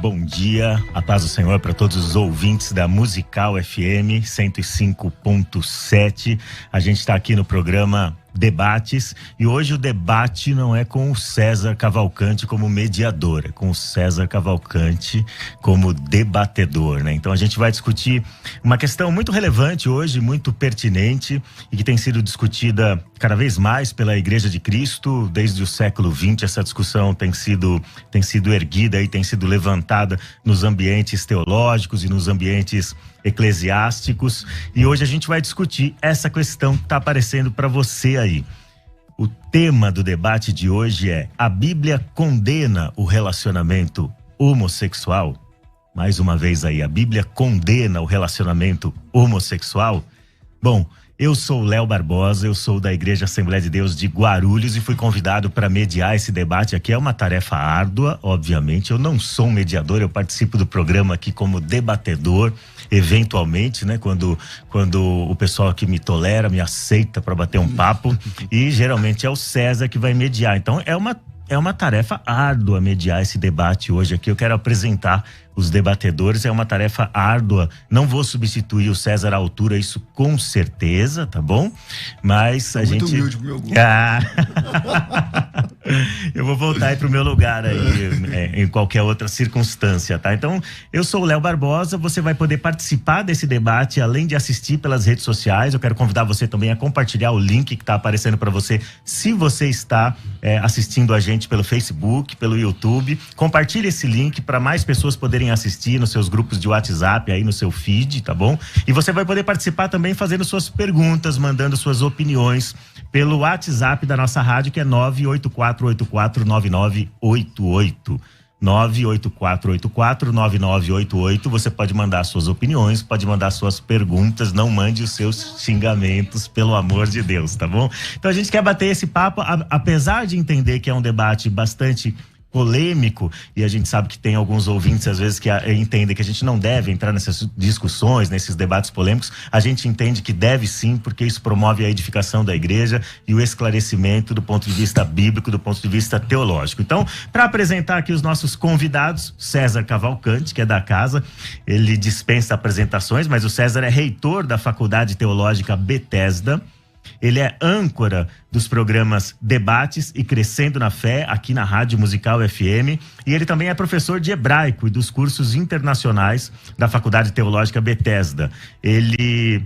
bom dia, a paz do Senhor para todos os ouvintes da Musical FM 105.7. A gente está aqui no programa Debates e hoje o debate não é com o César Cavalcante como mediador, é com o César Cavalcante como debatedor, né? Então a gente vai discutir uma questão muito relevante hoje, muito pertinente e que tem sido discutida cada vez mais pela Igreja de Cristo desde o século XX. Essa discussão tem sido erguida e tem sido levantada nos ambientes teológicos e nos ambientes eclesiásticos, e hoje a gente vai discutir essa questão que está aparecendo para você aí. O tema do debate de hoje é: a Bíblia condena o relacionamento homossexual? Mais uma vez aí, a Bíblia condena o relacionamento homossexual? Bom, eu sou o Léo Barbosa, eu sou da Igreja Assembleia de Deus de Guarulhos e fui convidado para mediar esse debate aqui. É uma tarefa árdua, obviamente. Eu não sou um mediador, eu participo do programa aqui como debatedor, eventualmente, né? Quando o pessoal que me tolera, me aceita para bater um papo, e geralmente é o César que vai mediar. Então é uma tarefa árdua mediar esse debate hoje aqui. Eu quero apresentar os debatedores, é uma tarefa árdua. Não vou substituir o César à altura, isso com certeza, tá bom? Mas a gente... Muito humilde pro meu gosto. Eu vou voltar aí pro meu lugar aí, em qualquer outra circunstância, tá? Então, eu sou o Léo Barbosa, você vai poder participar desse debate, além de assistir pelas redes sociais. Eu quero convidar você também a compartilhar o link que tá aparecendo para você, se você está assistindo a gente pelo Facebook, pelo YouTube. Compartilhe esse link para mais pessoas poderem assistir nos seus grupos de WhatsApp, aí no seu feed, tá bom? E você vai poder participar também fazendo suas perguntas, mandando suas opiniões pelo WhatsApp da nossa rádio, que é 984849988. 984849988. Você pode mandar suas opiniões, pode mandar suas perguntas, não mande os seus xingamentos, pelo amor de Deus, tá bom? Então a gente quer bater esse papo, apesar de entender que é um debate bastante polêmico, e a gente sabe que tem alguns ouvintes às vezes que entendem que a gente não deve entrar nessas discussões, nesses debates polêmicos. A gente entende que deve sim, porque isso promove a edificação da igreja e o esclarecimento do ponto de vista bíblico, do ponto de vista teológico. Então, para apresentar aqui os nossos convidados, César Cavalcante, que é da casa, ele dispensa apresentações, mas o César é reitor da Faculdade Teológica Bethesda. Ele é âncora dos programas Debates e Crescendo na Fé, aqui na Rádio Musical FM, e ele também é professor de hebraico e dos cursos internacionais da Faculdade Teológica Bethesda. Ele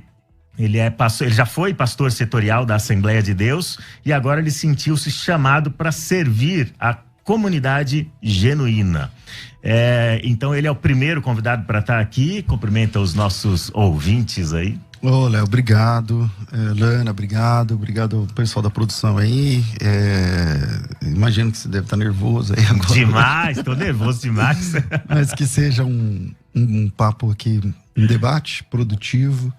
já foi pastor setorial da Assembleia de Deus e agora ele sentiu-se chamado para servir a comunidade genuína. Então ele é o primeiro convidado para estar aqui. Cumprimenta os nossos ouvintes aí. Ô, Léo, obrigado. Lana, obrigado ao pessoal da produção aí. Imagino que você deve estar nervoso aí agora. Demais, tô nervoso demais. Mas que seja um papo aqui, um debate produtivo,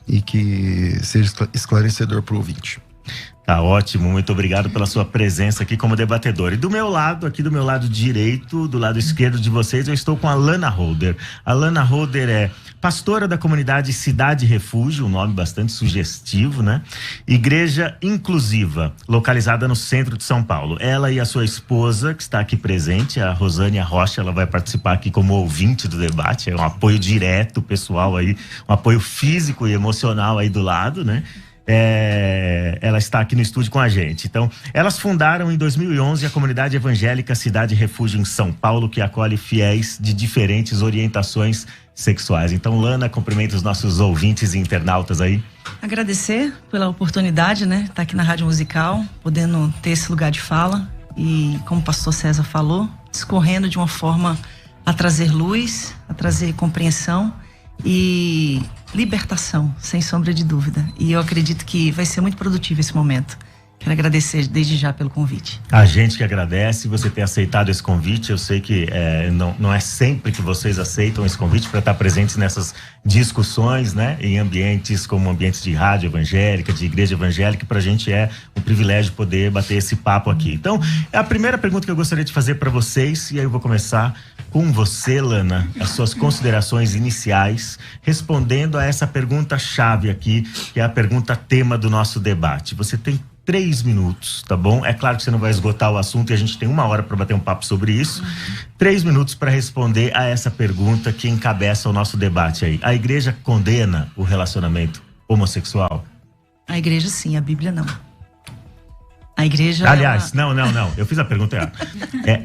e que seja esclarecedor para o ouvinte. Tá ótimo, muito obrigado pela sua presença aqui como debatedor. E do meu lado, aqui do meu lado direito, do lado esquerdo de vocês, eu estou com a Lana Holder. A Lana Holder é pastora da comunidade Cidade Refúgio, um nome bastante sugestivo, né? Igreja inclusiva, localizada no centro de São Paulo. Ela e a sua esposa, que está aqui presente, a Rosânia Rocha, ela vai participar aqui como ouvinte do debate. É um apoio direto, pessoal aí, um apoio físico e emocional aí do lado, né? Ela está aqui no estúdio com a gente. Então, elas fundaram em 2011 a comunidade evangélica Cidade Refúgio em São Paulo, que acolhe fiéis de diferentes orientações sexuais. Então, Lana, cumprimenta os nossos ouvintes e internautas aí. Agradecer pela oportunidade, né? Estar aqui na Rádio Musical, podendo ter esse lugar de fala e, como o pastor César falou, discorrendo de uma forma a trazer luz, a trazer compreensão e libertação, sem sombra de dúvida. E eu acredito que vai ser muito produtivo esse momento. Quero agradecer desde já pelo convite. A gente que agradece você ter aceitado esse convite. Eu sei que não é sempre que vocês aceitam esse convite para estar presentes nessas discussões, né? Em ambientes como ambientes de rádio evangélica, de igreja evangélica. Para a gente é um privilégio poder bater esse papo aqui. Então, a primeira pergunta que eu gostaria de fazer para vocês, e aí eu vou começar com você, Lana, as suas considerações iniciais, respondendo a essa pergunta-chave aqui, que é a pergunta tema do nosso debate. Você tem 3 minutos, tá bom? É claro que você não vai esgotar o assunto e a gente tem 1 hora para bater um papo sobre isso. 3 minutos para responder a essa pergunta que encabeça o nosso debate aí. A igreja condena o relacionamento homossexual? A igreja sim, a Bíblia não. A igreja... Aliás, não. Eu fiz a pergunta errada.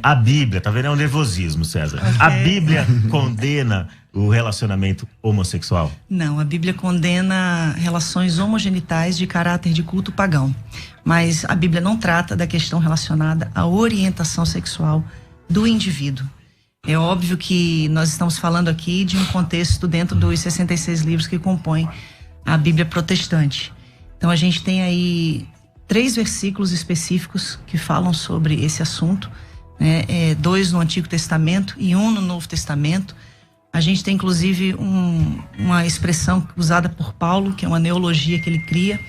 A Bíblia, tá vendo? É um nervosismo, César. Okay. A Bíblia condena o relacionamento homossexual? Não, a Bíblia condena relações homogenitais de caráter de culto pagão. Mas a Bíblia não trata da questão relacionada à orientação sexual do indivíduo. É óbvio que nós estamos falando aqui de um contexto dentro dos 66 livros que compõem a Bíblia protestante. Então a gente tem aí 3 versículos específicos que falam sobre esse assunto, né? 2 no Antigo Testamento e 1 no Novo Testamento. A gente tem inclusive uma expressão usada por Paulo, que é uma neologia que ele cria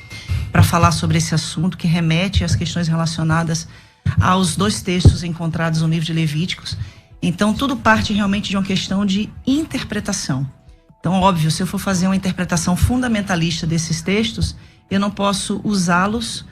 para falar sobre esse assunto, que remete às questões relacionadas aos 2 textos encontrados no livro de Levíticos. Então tudo parte realmente de uma questão de interpretação. Então, óbvio, se eu for fazer uma interpretação fundamentalista desses textos, eu não posso usá-los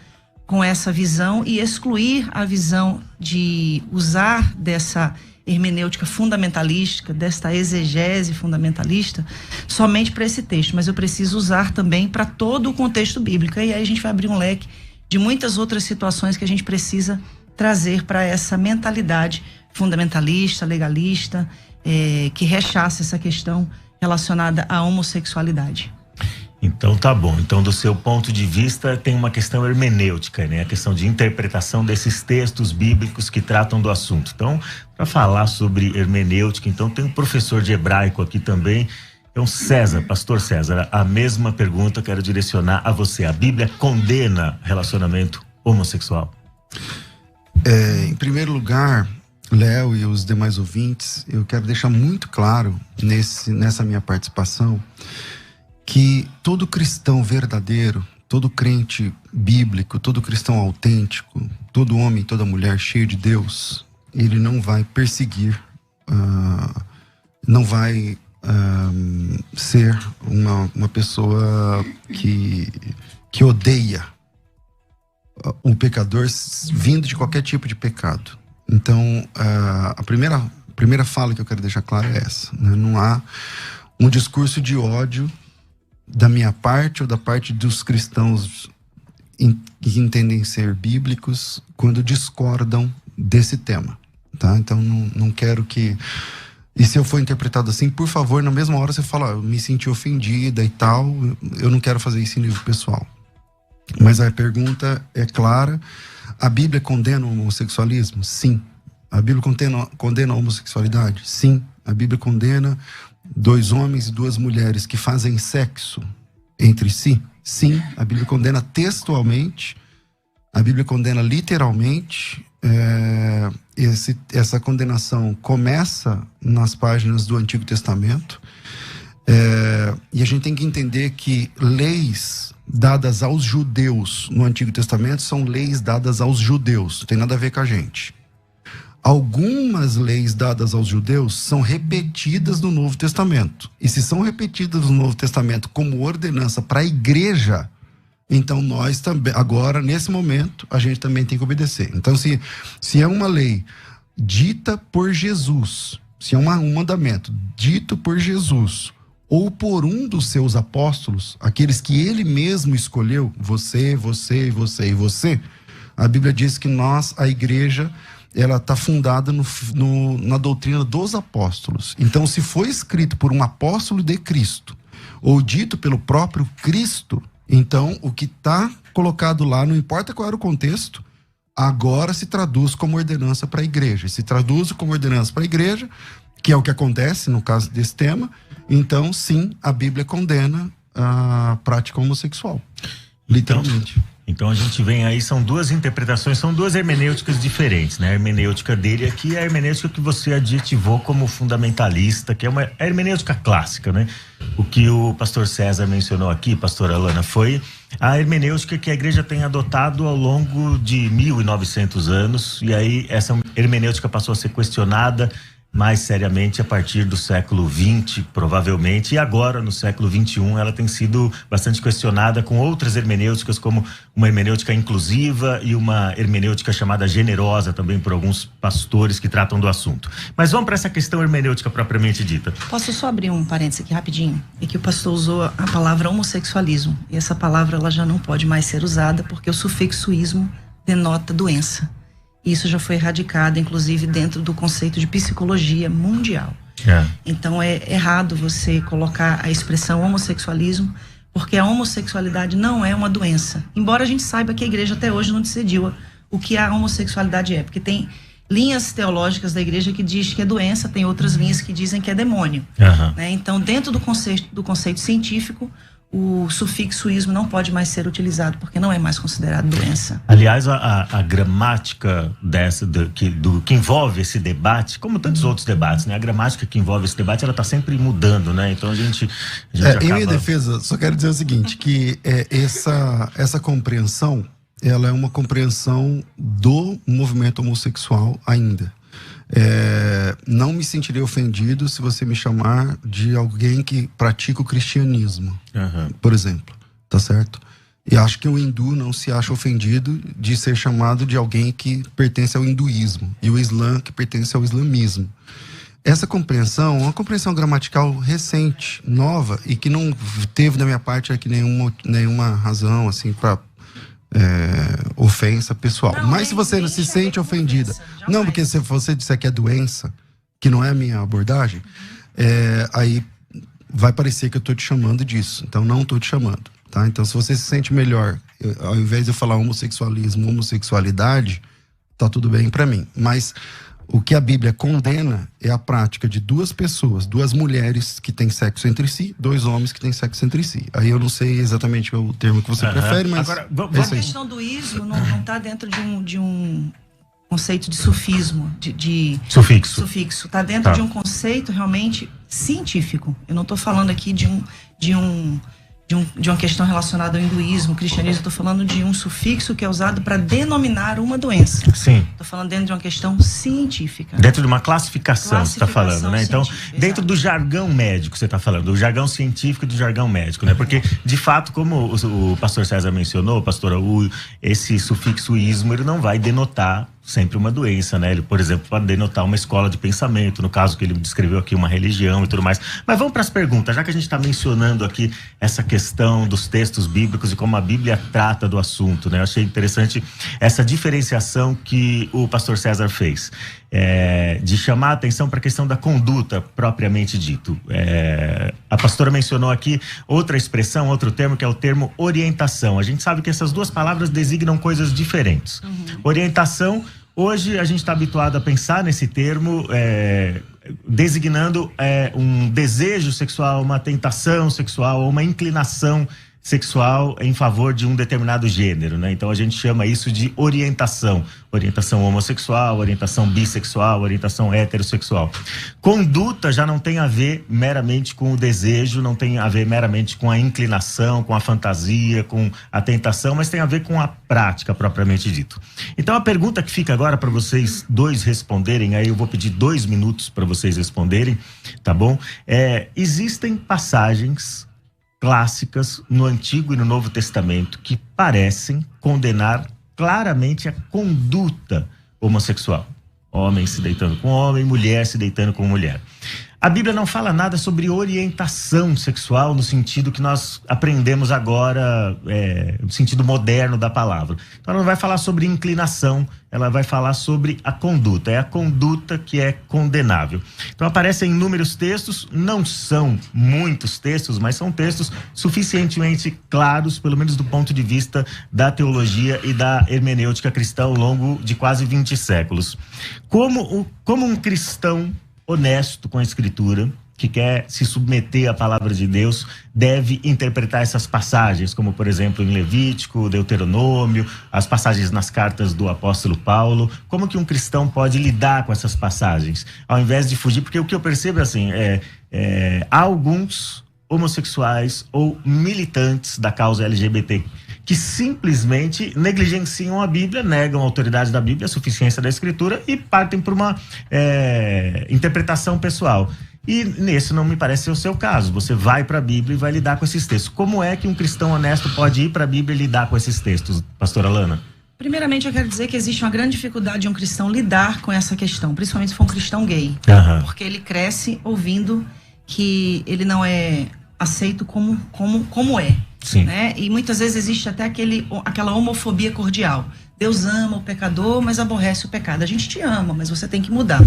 com essa visão e excluir a visão de usar dessa hermenêutica fundamentalística, desta exegese fundamentalista, somente para esse texto, mas eu preciso usar também para todo o contexto bíblico. E aí a gente vai abrir um leque de muitas outras situações que a gente precisa trazer para essa mentalidade fundamentalista, legalista, que rechaça essa questão relacionada à homossexualidade. Então tá bom. Então, do seu ponto de vista, tem uma questão hermenêutica, né? A questão de interpretação desses textos bíblicos que tratam do assunto. Então, para falar sobre hermenêutica, então tem um professor de hebraico aqui também. Então, César, pastor César, a mesma pergunta eu quero direcionar a você. A Bíblia condena relacionamento homossexual? Em primeiro lugar, Léo e os demais ouvintes, eu quero deixar muito claro nessa minha participação que todo cristão verdadeiro, todo crente bíblico, todo cristão autêntico, todo homem, toda mulher cheio de Deus, ele não vai perseguir, não vai ser uma pessoa que odeia um pecador vindo de qualquer tipo de pecado. Então, a primeira fala que eu quero deixar clara é essa, né? Não há um discurso de ódio da minha parte ou da parte dos cristãos que entendem ser bíblicos quando discordam desse tema, tá? Então não quero que... E se eu for interpretado assim, por favor, na mesma hora você fala, eu me senti ofendida e tal, eu não quero fazer isso em nível pessoal. Mas a pergunta é clara: a Bíblia condena o homossexualismo? Sim. A Bíblia condena a homossexualidade? Sim. A Bíblia condena 2 homens e 2 mulheres que fazem sexo entre si? Sim. A Bíblia condena textualmente, a Bíblia condena literalmente. Essa condenação começa nas páginas do Antigo Testamento, e a gente tem que entender que leis dadas aos judeus no Antigo Testamento são leis dadas aos judeus, não tem nada a ver com a gente. Algumas leis dadas aos judeus são repetidas no Novo Testamento. E se são repetidas no Novo Testamento como ordenança para a igreja, então nós também, agora, nesse momento, a gente também tem que obedecer. Então, se é uma lei dita por Jesus, se é um mandamento dito por Jesus, ou por um dos seus apóstolos, aqueles que ele mesmo escolheu, você, e você, a Bíblia diz que nós, a igreja, ela está fundada na doutrina dos apóstolos. Então, se foi escrito por um apóstolo de Cristo, ou dito pelo próprio Cristo, então o que está colocado lá, não importa qual era o contexto, agora se traduz como ordenança para a igreja. Se traduz como ordenança para a igreja, que é o que acontece no caso desse tema, então sim, a Bíblia condena a prática homossexual, literalmente. Então a gente vem aí, são 2 interpretações, são 2 hermenêuticas diferentes, né? A hermenêutica dele aqui é a hermenêutica que você adjetivou como fundamentalista, que é uma hermenêutica clássica, né? O que o pastor César mencionou aqui, pastora Alana, foi a hermenêutica que a igreja tem adotado ao longo de 1900 anos, e aí essa hermenêutica passou a ser questionada mais seriamente a partir do século XX, provavelmente, e agora, no século XXI, ela tem sido bastante questionada com outras hermenêuticas, como uma hermenêutica inclusiva e uma hermenêutica chamada generosa também por alguns pastores que tratam do assunto. Mas vamos para essa questão hermenêutica propriamente dita. Posso só abrir um parênteses aqui rapidinho? É que o pastor usou a palavra homossexualismo, e essa palavra ela já não pode mais ser usada porque o sufixo ismo denota doença. Isso já foi erradicado, inclusive, dentro do conceito de psicologia mundial. Então, é errado você colocar a expressão homossexualismo, porque a homossexualidade não é uma doença. Embora a gente saiba que a igreja até hoje não decidiu o que a homossexualidade é, porque tem linhas teológicas da igreja que diz que é doença, tem outras linhas que dizem que é demônio. Né? Então, dentro do conceito científico, o sufixo ismo não pode mais ser utilizado, porque não é mais considerado doença. Aliás, a gramática que envolve esse debate, como tantos outros debates, né? A gramática que envolve esse debate, ela está sempre mudando, né? Então a gente acaba... Em minha defesa, só quero dizer o seguinte, que essa compreensão, ela é uma compreensão do movimento homossexual ainda. Não me sentirei ofendido se você me chamar de alguém que pratica o cristianismo, por exemplo, tá certo? E acho que o hindu não se acha ofendido de ser chamado de alguém que pertence ao hinduísmo, e o islã que pertence ao islamismo. Essa compreensão é uma compreensão gramatical recente, nova, e que não teve da minha parte aqui nenhuma razão assim para ofensa pessoal. Não, mas se você não se sente ofendida, não, porque se você disser que é doença, que não é a minha abordagem, aí vai parecer que eu tô te chamando disso. Então não tô te chamando, tá? Então se você se sente melhor, ao invés de eu falar homossexualismo, homossexualidade, tá tudo bem pra mim. Mas o que a Bíblia condena é a prática de duas pessoas, duas mulheres que têm sexo entre si, dois homens que têm sexo entre si. Aí eu não sei exatamente o termo que você prefere, mas... Agora, a questão do ismo não está dentro de um conceito de sufismo, de sufixo. Está dentro de um conceito realmente científico. Eu não estou falando aqui de uma questão relacionada ao hinduísmo, cristianismo. Estou falando de um sufixo que é usado para denominar uma doença. Sim. Estou falando dentro de uma questão científica. Dentro de uma classificação você está falando, né? Então, dentro do jargão médico você está falando, do jargão científico e do jargão médico, né? Porque, de fato, como o pastor César mencionou, pastora, esse sufixo ismo, ele não vai denotar sempre uma doença, né? Ele, por exemplo, pode denotar uma escola de pensamento, no caso que ele descreveu aqui, uma religião e tudo mais. Mas vamos para as perguntas, já que a gente está mencionando aqui essa questão dos textos bíblicos e como a Bíblia trata do assunto, né? Eu achei interessante essa diferenciação que o pastor César fez, de chamar a atenção para a questão da conduta propriamente dito. A pastora mencionou aqui outra expressão, outro termo, que é o termo orientação. A gente sabe que essas duas palavras designam coisas diferentes. Orientação, hoje a gente está habituado a pensar nesse termo designando um desejo sexual, uma tentação sexual ou uma inclinação sexual em favor de um determinado gênero, né? Então a gente chama isso de orientação homossexual, orientação bissexual, orientação heterossexual. Conduta já não tem a ver meramente com o desejo, não tem a ver meramente com a inclinação, com a fantasia, com a tentação, mas tem a ver com a prática propriamente dito. Então a pergunta que fica agora para vocês dois responderem, aí eu vou pedir 2 minutos para vocês responderem, tá bom? Existem passagens clássicas no Antigo e no Novo Testamento que parecem condenar claramente a conduta homossexual. Homem se deitando com homem, mulher se deitando com mulher. A Bíblia não fala nada sobre orientação sexual no sentido que nós aprendemos agora, no sentido moderno da palavra. Então ela não vai falar sobre inclinação, ela vai falar sobre a conduta. É a conduta que é condenável. Então aparecem inúmeros textos, não são muitos textos, mas são textos suficientemente claros, pelo menos do ponto de vista da teologia e da hermenêutica cristã ao longo de quase 20 séculos. Como um cristão honesto com a Escritura, que quer se submeter à palavra de Deus, deve interpretar essas passagens, como por exemplo em Levítico, Deuteronômio, as passagens nas cartas do apóstolo Paulo. Como que um cristão pode lidar com essas passagens, ao invés de fugir? Porque o que eu percebo assim, há alguns homossexuais ou militantes da causa LGBTQIA+, que simplesmente negligenciam a Bíblia, negam a autoridade da Bíblia, a suficiência da Escritura e partem por uma interpretação pessoal. E nesse não me parece ser o seu caso. Você vai para a Bíblia e vai lidar com esses textos. Como é que um cristão honesto pode ir para a Bíblia e lidar com esses textos, pastora Lana? Primeiramente, eu quero dizer que existe uma grande dificuldade de um cristão lidar com essa questão, principalmente se for um cristão gay. Porque ele cresce ouvindo que ele não é aceito como é. Sim. Né? E muitas vezes existe até aquela homofobia cordial. Deus ama o pecador, mas aborrece o pecado. A gente te ama, mas você tem que mudar.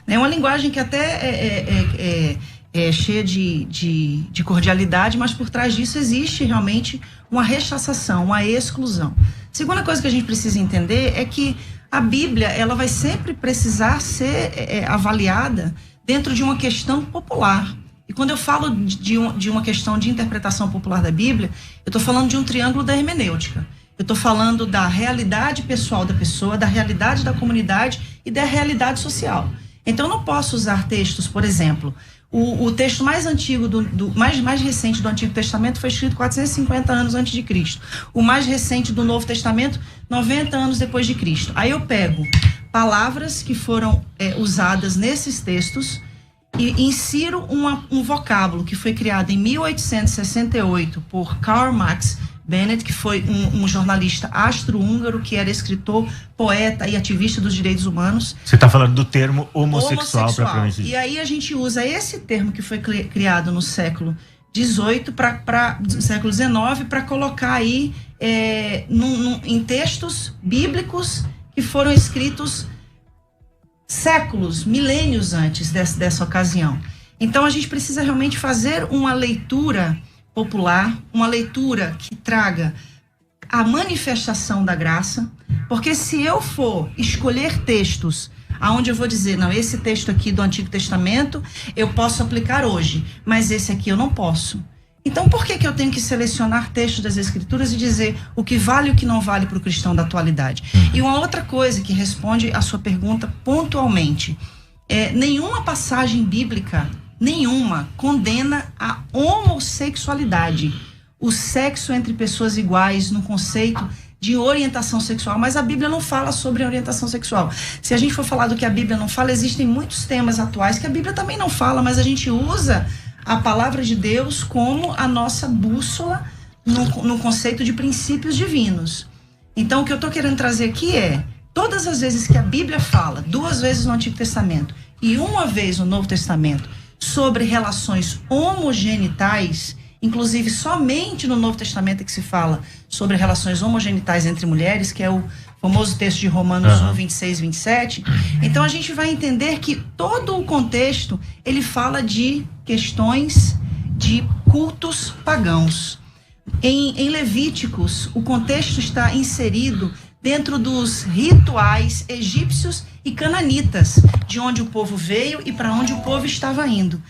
É uma linguagem que até é cheia de cordialidade, mas por trás disso existe realmente uma rechaçação, uma exclusão. Segunda coisa que a gente precisa entender é que a Bíblia, ela vai sempre precisar ser avaliada dentro de uma questão popular. E quando eu falo de uma questão de interpretação popular da Bíblia, eu estou falando de um triângulo da hermenêutica. Eu estou falando da realidade pessoal da pessoa, da realidade da comunidade e da realidade social. Então, eu não posso usar textos, por exemplo, o texto mais antigo, mais recente do Antigo Testamento foi escrito 450 anos antes de Cristo. O mais recente do Novo Testamento, 90 anos depois de Cristo. Aí eu pego palavras que foram usadas nesses textos e insiro um vocábulo que foi criado em 1868 por Karl Marx Bennett, que foi um jornalista austro-húngaro, que era escritor, poeta e ativista dos direitos humanos. Você está falando do termo homossexual. Propriamente. E aí a gente usa esse termo que foi criado no século XVIII século XIX para colocar aí em textos bíblicos que foram escritos séculos, milênios antes dessa ocasião. Então a gente precisa realmente fazer uma leitura popular, uma leitura que traga a manifestação da graça, porque se eu for escolher textos aonde eu vou dizer, não, esse texto aqui do Antigo Testamento eu posso aplicar hoje, mas esse aqui eu não posso. Então por que eu tenho que selecionar textos das Escrituras e dizer o que vale e o que não vale para o cristão da atualidade? E uma outra coisa que responde a sua pergunta pontualmente, nenhuma passagem bíblica condena a homossexualidade, o sexo entre pessoas iguais no conceito de orientação sexual, mas a Bíblia não fala sobre orientação sexual. Se a gente for falar do que a Bíblia não fala, existem muitos temas atuais que a Bíblia também não fala, mas a gente usa a palavra de Deus como a nossa bússola no conceito de princípios divinos. Então, o que eu estou querendo trazer aqui todas as vezes que a Bíblia fala, 2 vezes no Antigo Testamento e 1 vez no Novo Testamento, sobre relações homogenitais, inclusive somente no Novo Testamento é que se fala sobre relações homogenitais entre mulheres, que é o famoso texto de Romanos 1, 26, 27. Então a gente vai entender que todo o contexto, ele fala de questões de cultos pagãos. Em Levíticos, o contexto está inserido dentro dos rituais egípcios e cananitas, de onde o povo veio e para onde o povo estava indo.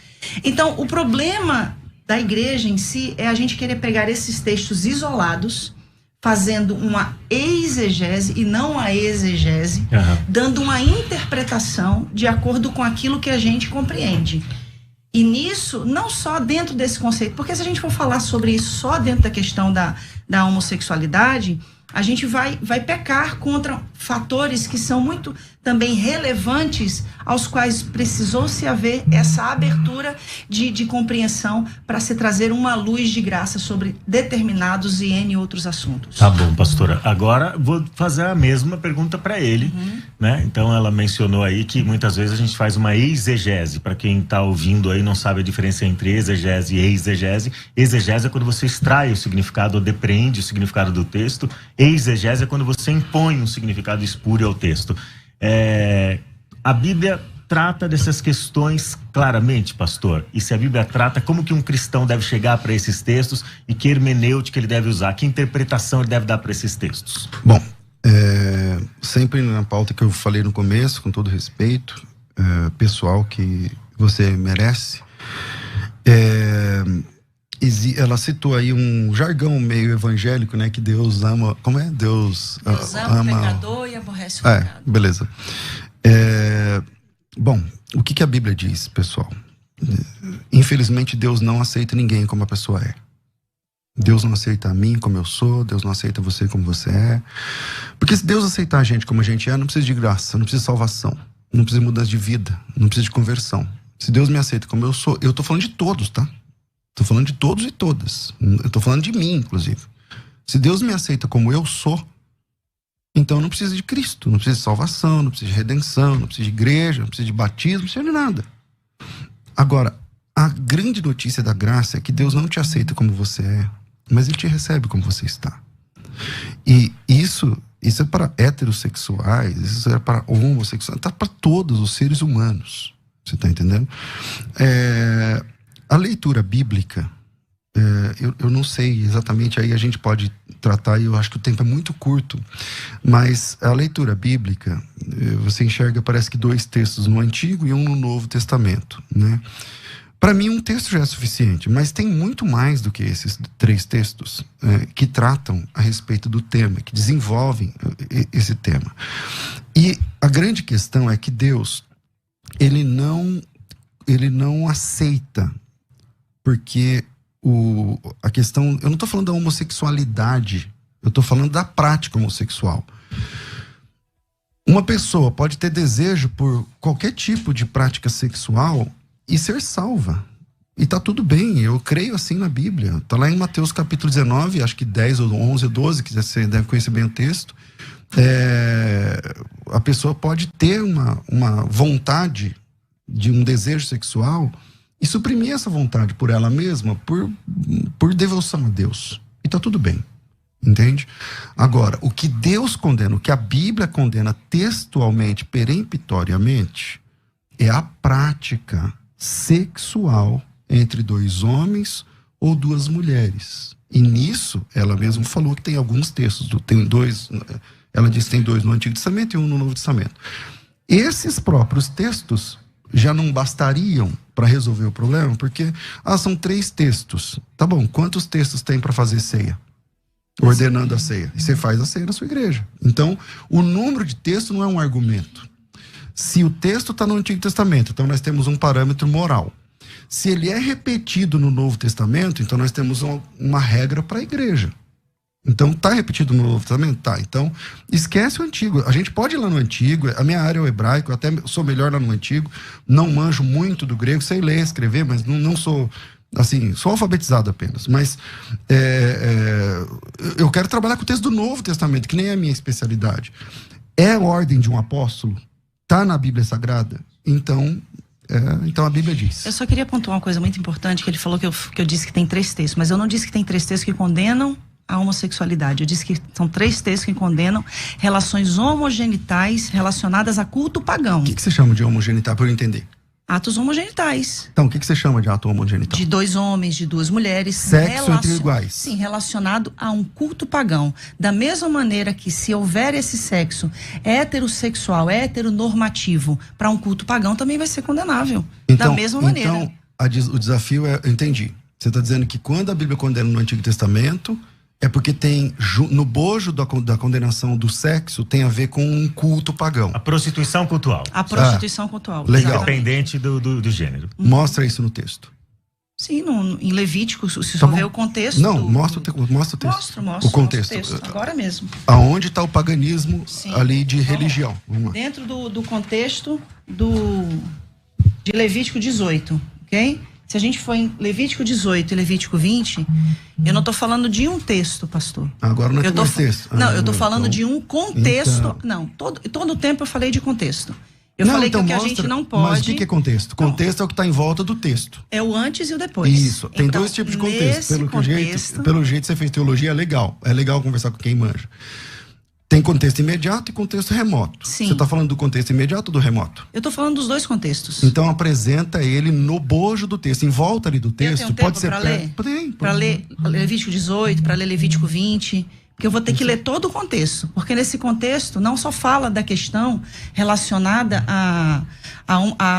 Então, o problema da igreja em si é a gente querer pegar esses textos isolados, fazendo uma exegese e não uma exegese, dando uma interpretação de acordo com aquilo que a gente compreende. E nisso, não só dentro desse conceito, porque se a gente for falar sobre isso só dentro da questão da homossexualidade, a gente vai pecar contra fatores que são muito também relevantes, aos quais precisou-se haver essa abertura de compreensão para se trazer uma luz de graça sobre determinados e N outros assuntos. Tá bom, pastora. Agora vou fazer a mesma pergunta para ele, né? Então ela mencionou aí que muitas vezes a gente faz uma exegese. Para quem está ouvindo aí não sabe a diferença entre exegese e exegese. Exegese é quando você extrai o significado ou depreende o significado do texto. Exegese é quando você impõe um significado espúrio ao texto. A Bíblia trata dessas questões claramente, pastor? E se a Bíblia trata, como que um cristão deve chegar para esses textos e que hermenêutica ele deve usar? Que interpretação ele deve dar para esses textos? Bom, sempre na pauta que eu falei no começo, com todo respeito, pessoal, que você merece, ela citou aí um jargão meio evangélico, né? Que Deus ama... Como é? Deus ama o pecador e aborrece o pecado. Beleza. Bom, o que a Bíblia diz, pessoal? Infelizmente, Deus não aceita ninguém como a pessoa é. Deus não aceita a mim como eu sou, Deus não aceita você como você é. Porque se Deus aceitar a gente como a gente é, não precisa de graça, não precisa de salvação, não precisa de mudança de vida, não precisa de conversão. Se Deus me aceita como eu sou, eu tô falando de todos, tá? Tô falando de todos e todas. Eu tô falando de mim, inclusive. Se Deus me aceita como eu sou, então não precisa de Cristo, não precisa de salvação, não precisa de redenção, não precisa de igreja, não precisa de batismo, não precisa de nada. Agora, a grande notícia da graça é que Deus não te aceita como você é, mas Ele te recebe como você está. E isso é para heterossexuais, isso é para homossexuais, tá para todos os seres humanos. Você está entendendo? A leitura bíblica, eu não sei exatamente, aí a gente pode tratar, e eu acho que o tempo é muito curto, mas a leitura bíblica, você enxerga, parece que 2 textos no Antigo e um no Novo Testamento, né? Para mim, um texto já é suficiente, mas tem muito mais do que esses 3 textos que tratam a respeito do tema, que desenvolvem esse tema. E a grande questão é que Deus, ele não aceita, porque a questão, eu não estou falando da homossexualidade, eu estou falando da prática homossexual. Uma pessoa pode ter desejo por qualquer tipo de prática sexual e ser salva. E tá tudo bem, eu creio assim na Bíblia. Tá lá em Mateus capítulo 19, acho que 10 ou 11 ou 12, que você deve conhecer bem o texto. A pessoa pode ter uma vontade de um desejo sexual e suprimir essa vontade por ela mesma, por devoção a Deus. E tá tudo bem, entende? Agora, o que Deus condena, o que a Bíblia condena textualmente, peremptoriamente, é a prática sexual entre 2 homens ou 2 mulheres. E nisso, ela mesma falou que tem alguns textos, ela diz que tem 2 no Antigo Testamento e 1 no Novo Testamento. Esses próprios textos já não bastariam para resolver o problema, porque são 3 textos. Tá bom, quantos textos tem para fazer ceia? Ordenando a ceia. E você faz a ceia na sua igreja. Então, o número de textos não é um argumento. Se o texto está no Antigo Testamento, então nós temos um parâmetro moral. Se ele é repetido no Novo Testamento, então nós temos uma regra para a igreja. Então, está repetido no Novo Testamento? Tá. Então, esquece o Antigo. A gente pode ir lá no Antigo, a minha área é o hebraico, eu até sou melhor lá no Antigo, não manjo muito do grego, sei ler, escrever, mas não sou, assim, sou alfabetizado apenas. Mas eu quero trabalhar com o texto do Novo Testamento, que nem é a minha especialidade. É a ordem de um apóstolo? Está na Bíblia Sagrada? Então a Bíblia diz. Eu só queria pontuar uma coisa muito importante, que ele falou que eu disse que tem 3 textos, mas eu não disse que tem 3 textos que condenam a homossexualidade. Eu disse que são 3 textos que condenam relações homogenitais relacionadas a culto pagão. O que você chama de homogenital, para eu entender? Atos homogenitais. Então, o que você chama de ato homogenital? De 2 homens, de 2 mulheres. Sexo entre iguais. Sim, relacionado a um culto pagão. Da mesma maneira que, se houver esse sexo heterossexual, heteronormativo, para um culto pagão, também vai ser condenável. Então, da mesma maneira. Então, o desafio é, eu entendi. Você está dizendo que quando a Bíblia condena no Antigo Testamento, é porque tem, no bojo da condenação do sexo, tem a ver com um culto pagão. A prostituição cultual. A prostituição cultual. Legal. Independente do gênero. Mostra isso no texto. Sim, em Levítico, se Tá for ver bom. o contexto. Não, mostra o texto. Mostro o contexto. Agora mesmo. Aonde está o paganismo? Sim. Ali de religião. Vamos lá. Dentro do contexto de Levítico 18, ok? Se a gente for em Levítico 18 e Levítico 20, eu não estou falando de um texto, pastor. Agora não é mais texto. Não, eu estou falando então, de um contexto. Então. Não, todo o tempo eu falei de contexto. Eu falei que o que a gente não pode... Mas o que é contexto? Contexto é o que está em volta do texto. É o antes e o depois. Isso. Tem então, 2 tipos de contexto. Pelo jeito que você fez teologia, é legal. É legal conversar com quem manja. Tem contexto imediato e contexto remoto. Sim. Você está falando do contexto imediato ou do remoto? Eu estou falando dos 2 contextos. Então apresenta ele no bojo do texto, em volta ali do texto. Pode ser para ler? Para ler Levítico 18, para ler Levítico 20, porque eu vou ter que ler todo o contexto, porque nesse contexto não só fala da questão relacionada a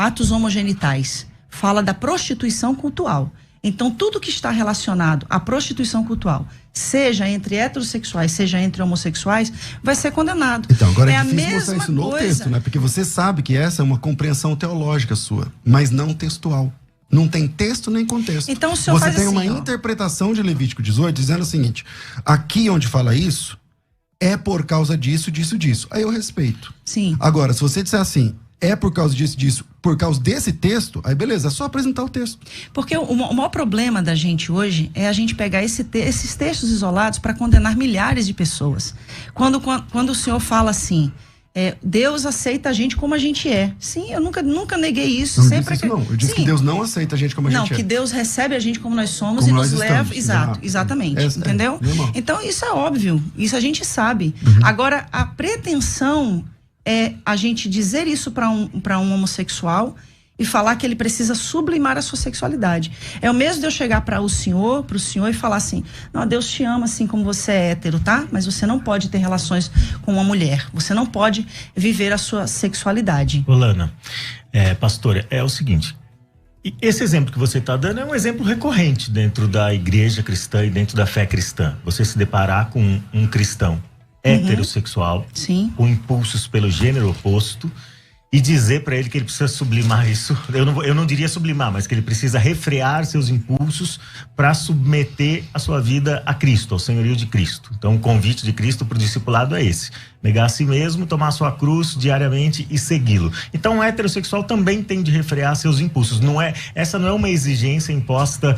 atos homogenitais, fala da prostituição cultual. Então, tudo que está relacionado à prostituição cultual, seja entre heterossexuais, seja entre homossexuais, vai ser condenado. Então, agora é difícil mostrar isso no texto, né? Porque você sabe que essa é uma compreensão teológica sua, mas não textual. Não tem texto nem contexto. Então o senhor Você tem assim, uma interpretação de Levítico 18 dizendo o seguinte: aqui onde fala isso é por causa disso, disso, disso. Aí eu respeito. Sim. Agora, se você disser assim, é por causa disso, disso, por causa desse texto, aí beleza, é só apresentar o texto. Porque o maior problema da gente hoje é a gente pegar esses textos isolados para condenar milhares de pessoas. Quando o senhor fala assim, Deus aceita a gente como a gente é. Sim, eu nunca neguei isso. Não sempre disse isso, não. Eu disse que Deus não aceita a gente como a gente é. Não, que Deus recebe a gente como nós somos como e nos leva. Estamos. Exatamente. Entendeu? Então isso é óbvio. Isso a gente sabe. Agora, a pretensão é a gente dizer isso para um homossexual e falar que ele precisa sublimar a sua sexualidade. É o mesmo de eu chegar para o senhor e falar assim: não, Deus te ama assim como você é hétero, tá? Mas você não pode ter relações com uma mulher. Você não pode viver a sua sexualidade. Olana, pastora, é o seguinte: esse exemplo que você está dando é um exemplo recorrente dentro da igreja cristã e dentro da fé cristã. Você se deparar com um cristão heterossexual, sim, com impulsos pelo gênero oposto, e dizer para ele que ele precisa sublimar isso. Eu não diria sublimar, mas que ele precisa refrear seus impulsos para submeter a sua vida a Cristo, ao senhorio de Cristo. Então o convite de Cristo para o discipulado é esse: negar a si mesmo, tomar a sua cruz diariamente e segui-lo. Então o heterossexual também tem de refrear seus impulsos. Essa não é uma exigência imposta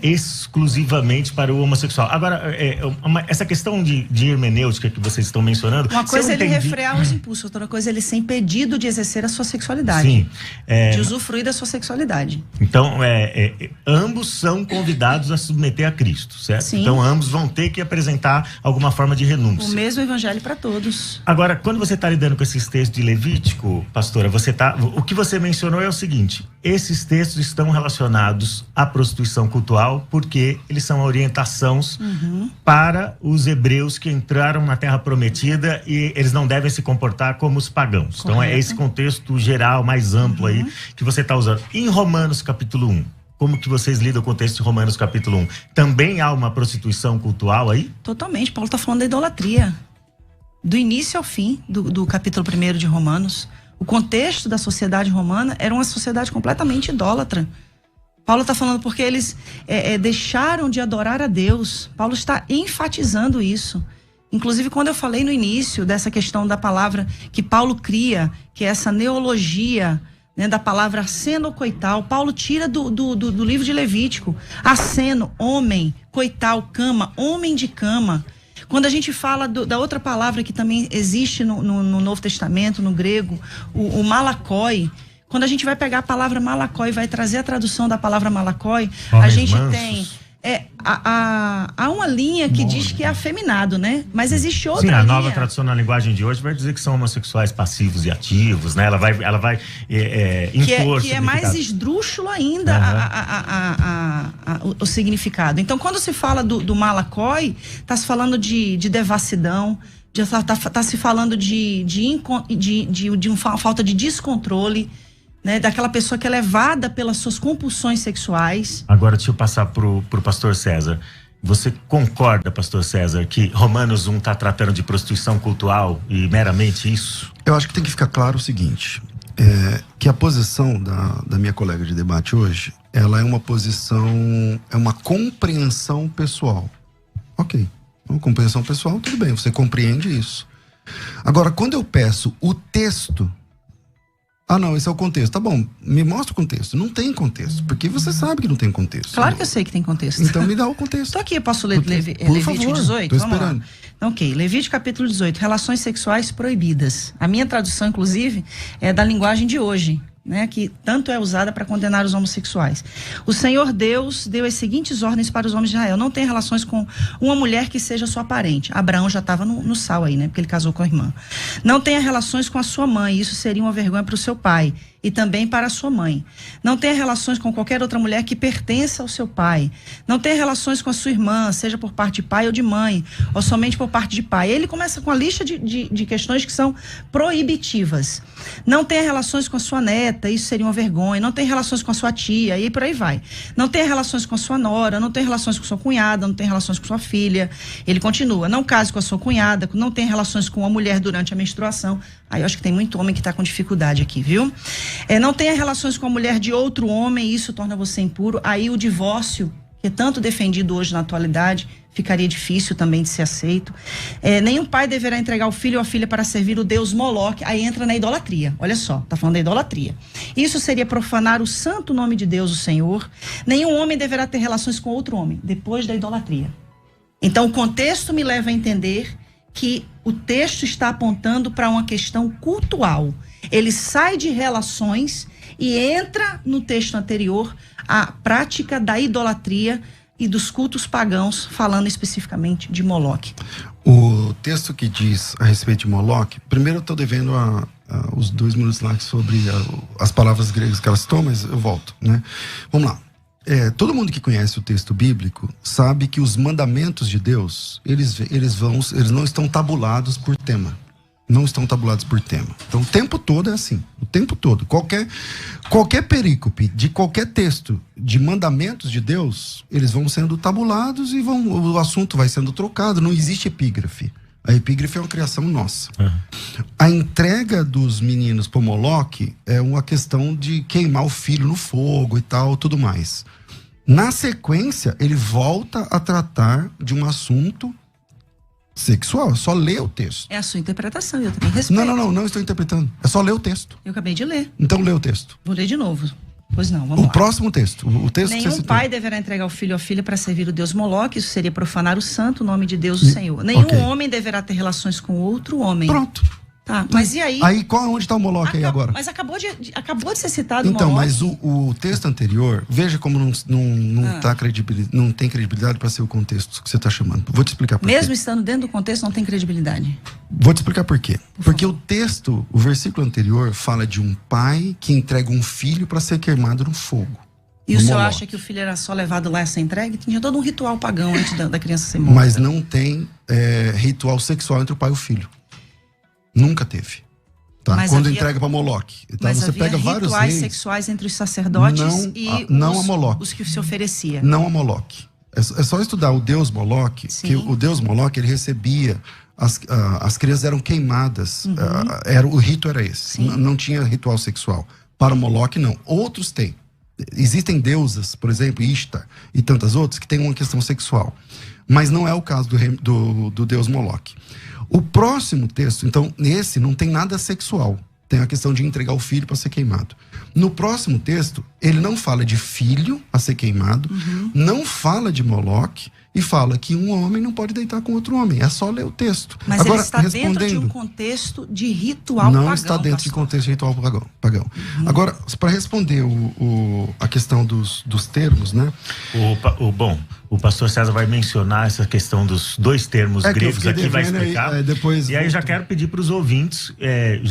exclusivamente para o homossexual. Agora, essa questão de hermenêutica que vocês estão mencionando... Uma coisa é ele refrear os impulsos, outra coisa é ele ser impedido de exercer a sua sexualidade. Sim. De usufruir da sua sexualidade. Então, ambos são convidados a submeter a Cristo, certo? Sim. Então, ambos vão ter que apresentar alguma forma de renúncia. O mesmo evangelho para todos. Agora, quando você está lidando com esses textos de Levítico, pastora, o que você mencionou é o seguinte: esses textos estão relacionados à prostituição cultural porque eles são orientações para os hebreus que entraram na Terra Prometida e eles não devem se comportar como os pagãos. Correto. Então é esse contexto geral, mais amplo aí que você está usando. Em Romanos capítulo 1, como que vocês lidam com o texto de Romanos capítulo 1? Também há uma prostituição cultural aí? Totalmente. Paulo está falando da idolatria. Do início ao fim do capítulo 1 de Romanos. O contexto da sociedade romana era uma sociedade completamente idólatra. Paulo está falando porque eles deixaram de adorar a Deus. Paulo está enfatizando isso. Inclusive, quando eu falei no início dessa questão da palavra que Paulo cria, que é essa neologia, né, da palavra aceno ou coital, Paulo tira do livro de Levítico. Aceno, homem, coital, cama, homem de cama. Quando a gente fala da outra palavra que também existe no Novo Testamento, no grego, o malakoi. Quando a gente vai pegar a palavra malakoi e vai trazer a tradução da palavra malakoi, a gente tem... há uma linha que diz que é afeminado, né? Mas existe outra linha. Sim, a nova tradução na linguagem de hoje vai dizer que são homossexuais passivos e ativos, né? Ela vai impor que é mais esdrúxulo ainda o significado. Então, quando se fala do malakoi, está se falando de devassidão, está se falando de uma falta de descontrole, né, daquela pessoa que é levada pelas suas compulsões sexuais. Agora deixa eu passar pro pastor César. Você concorda, pastor César, que Romanos 1 está tratando de prostituição cultural e meramente isso? Eu acho que tem que ficar claro o seguinte, que a posição da minha colega de debate hoje, ela é uma posição, é uma compreensão pessoal. Ok, uma compreensão pessoal, tudo bem, você compreende isso. Agora, quando eu peço o texto, não, esse é o contexto. Tá bom, me mostra o contexto. Não tem contexto, porque você sabe que não tem contexto. Claro que eu sei que tem contexto. Então me dá o contexto. Tô aqui, eu posso ler Levítico 18? Tô esperando. Lá. Então, ok, Levítico capítulo 18, relações sexuais proibidas. A minha tradução, inclusive, é da linguagem de hoje, né, que tanto é usada para condenar os homossexuais. O Senhor Deus deu as seguintes ordens para os homens de Israel: não tenha relações com uma mulher que seja sua parente. Abraão já estava no sal aí, né, porque ele casou com a irmã. Não tenha relações com a sua mãe, isso seria uma vergonha para o seu pai e também para a sua mãe. Não tenha relações com qualquer outra mulher que pertença ao seu pai. Não tenha relações com a sua irmã, seja por parte de pai ou de mãe, ou somente por parte de pai. Ele começa com a lista de questões que são proibitivas. Não tenha relações com a sua neta, neta, isso seria uma vergonha. Não tem relações com a sua tia, e por aí vai. Não tem relações com a sua nora, não tem relações com sua cunhada, não tem relações com sua filha. Ele continua, não case com a sua cunhada, não tem relações com uma mulher durante a menstruação. Aí eu acho que tem muito homem que está com dificuldade aqui, viu? Não tenha relações com a mulher de outro homem, isso torna você impuro. Aí o divórcio, que é tanto defendido hoje na atualidade, ficaria difícil também de ser aceito. Nenhum pai deverá entregar o filho ou a filha para servir o deus Moloque. Aí entra na idolatria. Olha só, tá falando da idolatria. Isso seria profanar o santo nome de Deus, o Senhor. Nenhum homem deverá ter relações com outro homem, depois da idolatria. Então, o contexto me leva a entender que o texto está apontando para uma questão cultual. Ele sai de relações e entra no texto anterior a prática da idolatria e dos cultos pagãos, falando especificamente de Moloque. O texto que diz a respeito de Moloque, primeiro eu estou devendo os 2 minutos lá sobre as palavras gregas que elas citam, mas eu volto, né? Vamos lá. Todo mundo que conhece o texto bíblico sabe que os mandamentos de Deus, eles não estão tabulados por tema. Não estão tabulados por tema. Então o tempo todo é assim. O tempo todo. Qualquer perícope de qualquer texto de mandamentos de Deus, eles vão sendo tabulados e o assunto vai sendo trocado. Não existe epígrafe. A epígrafe é uma criação nossa. A entrega dos meninos para Moloque é uma questão de queimar o filho no fogo e tal, tudo mais. Na sequência, ele volta a tratar de um assunto sexual. É só ler o texto. É a sua interpretação, eu também respeito. Não estou interpretando. É só ler o texto. Eu acabei de ler. Então lê o texto. Vou ler de novo. Pois não, vamos lá. O próximo texto. O texto Nenhum que você citou. pai deverá entregar o filho ou a filha para servir o deus Moloque. Isso seria profanar o santo nome de Deus, o Senhor. Nenhum homem deverá ter relações com outro homem. Pronto. Tá, mas e aí? Aí onde está o Moloque aí agora? Mas acabou de ser citado então, o Moloque. Mas o texto anterior, veja como não tem credibilidade para ser o contexto que você está chamando. Vou te explicar por quê. Mesmo estando dentro do contexto, não tem credibilidade. Vou te explicar por quê. Porque o texto, o versículo anterior, fala de um pai que entrega um filho para ser queimado no fogo. E o senhor acha que o filho era só levado lá a ser entregue? Tinha todo um ritual pagão antes da criança ser morta. Mas não tem ritual sexual entre o pai e o filho. Nunca teve. Tá? Quando entrega para Moloque. Tá? Mas você pega vários rituais sexuais entre os sacerdotes não a Moloque. Os que se oferecia. Não a Moloque. É só estudar o deus Moloque, que o deus Moloque, ele recebia, as crianças eram queimadas, o rito era esse. Não tinha ritual sexual. Para o Moloque, não. Outros têm. Existem deusas, por exemplo, Ishtar e tantas outras, que têm uma questão sexual. Mas não é o caso do deus Moloque. O próximo texto, então, nesse não tem nada sexual. Tem a questão de entregar o filho para ser queimado. No próximo texto, ele não fala de filho a ser queimado, não fala de Moloque e fala que um homem não pode deitar com outro homem. É só ler o texto. Mas agora, ele está dentro de um contexto de ritual pagão. Não está dentro de contexto de ritual pagão. Agora, para responder a questão dos termos, né? O pastor César vai mencionar essa questão dos 2 termos gregos aqui, vai explicar. E aí já quero pedir para os ouvintes,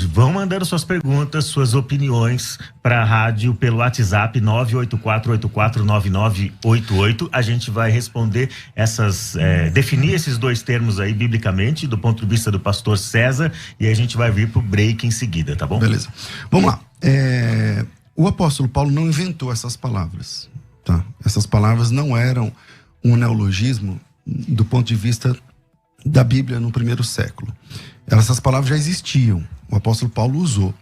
vão mandando suas perguntas, suas opiniões para a rádio pelo WhatsApp 984849988. A gente vai responder definir esses 2 termos aí biblicamente, do ponto de vista do pastor César, e aí a gente vai vir pro break em seguida, tá bom? Beleza. Vamos lá. O apóstolo Paulo não inventou essas palavras, tá? Essas palavras não eram um neologismo do ponto de vista da Bíblia no primeiro século. Essas palavras já existiam, o apóstolo Paulo usou.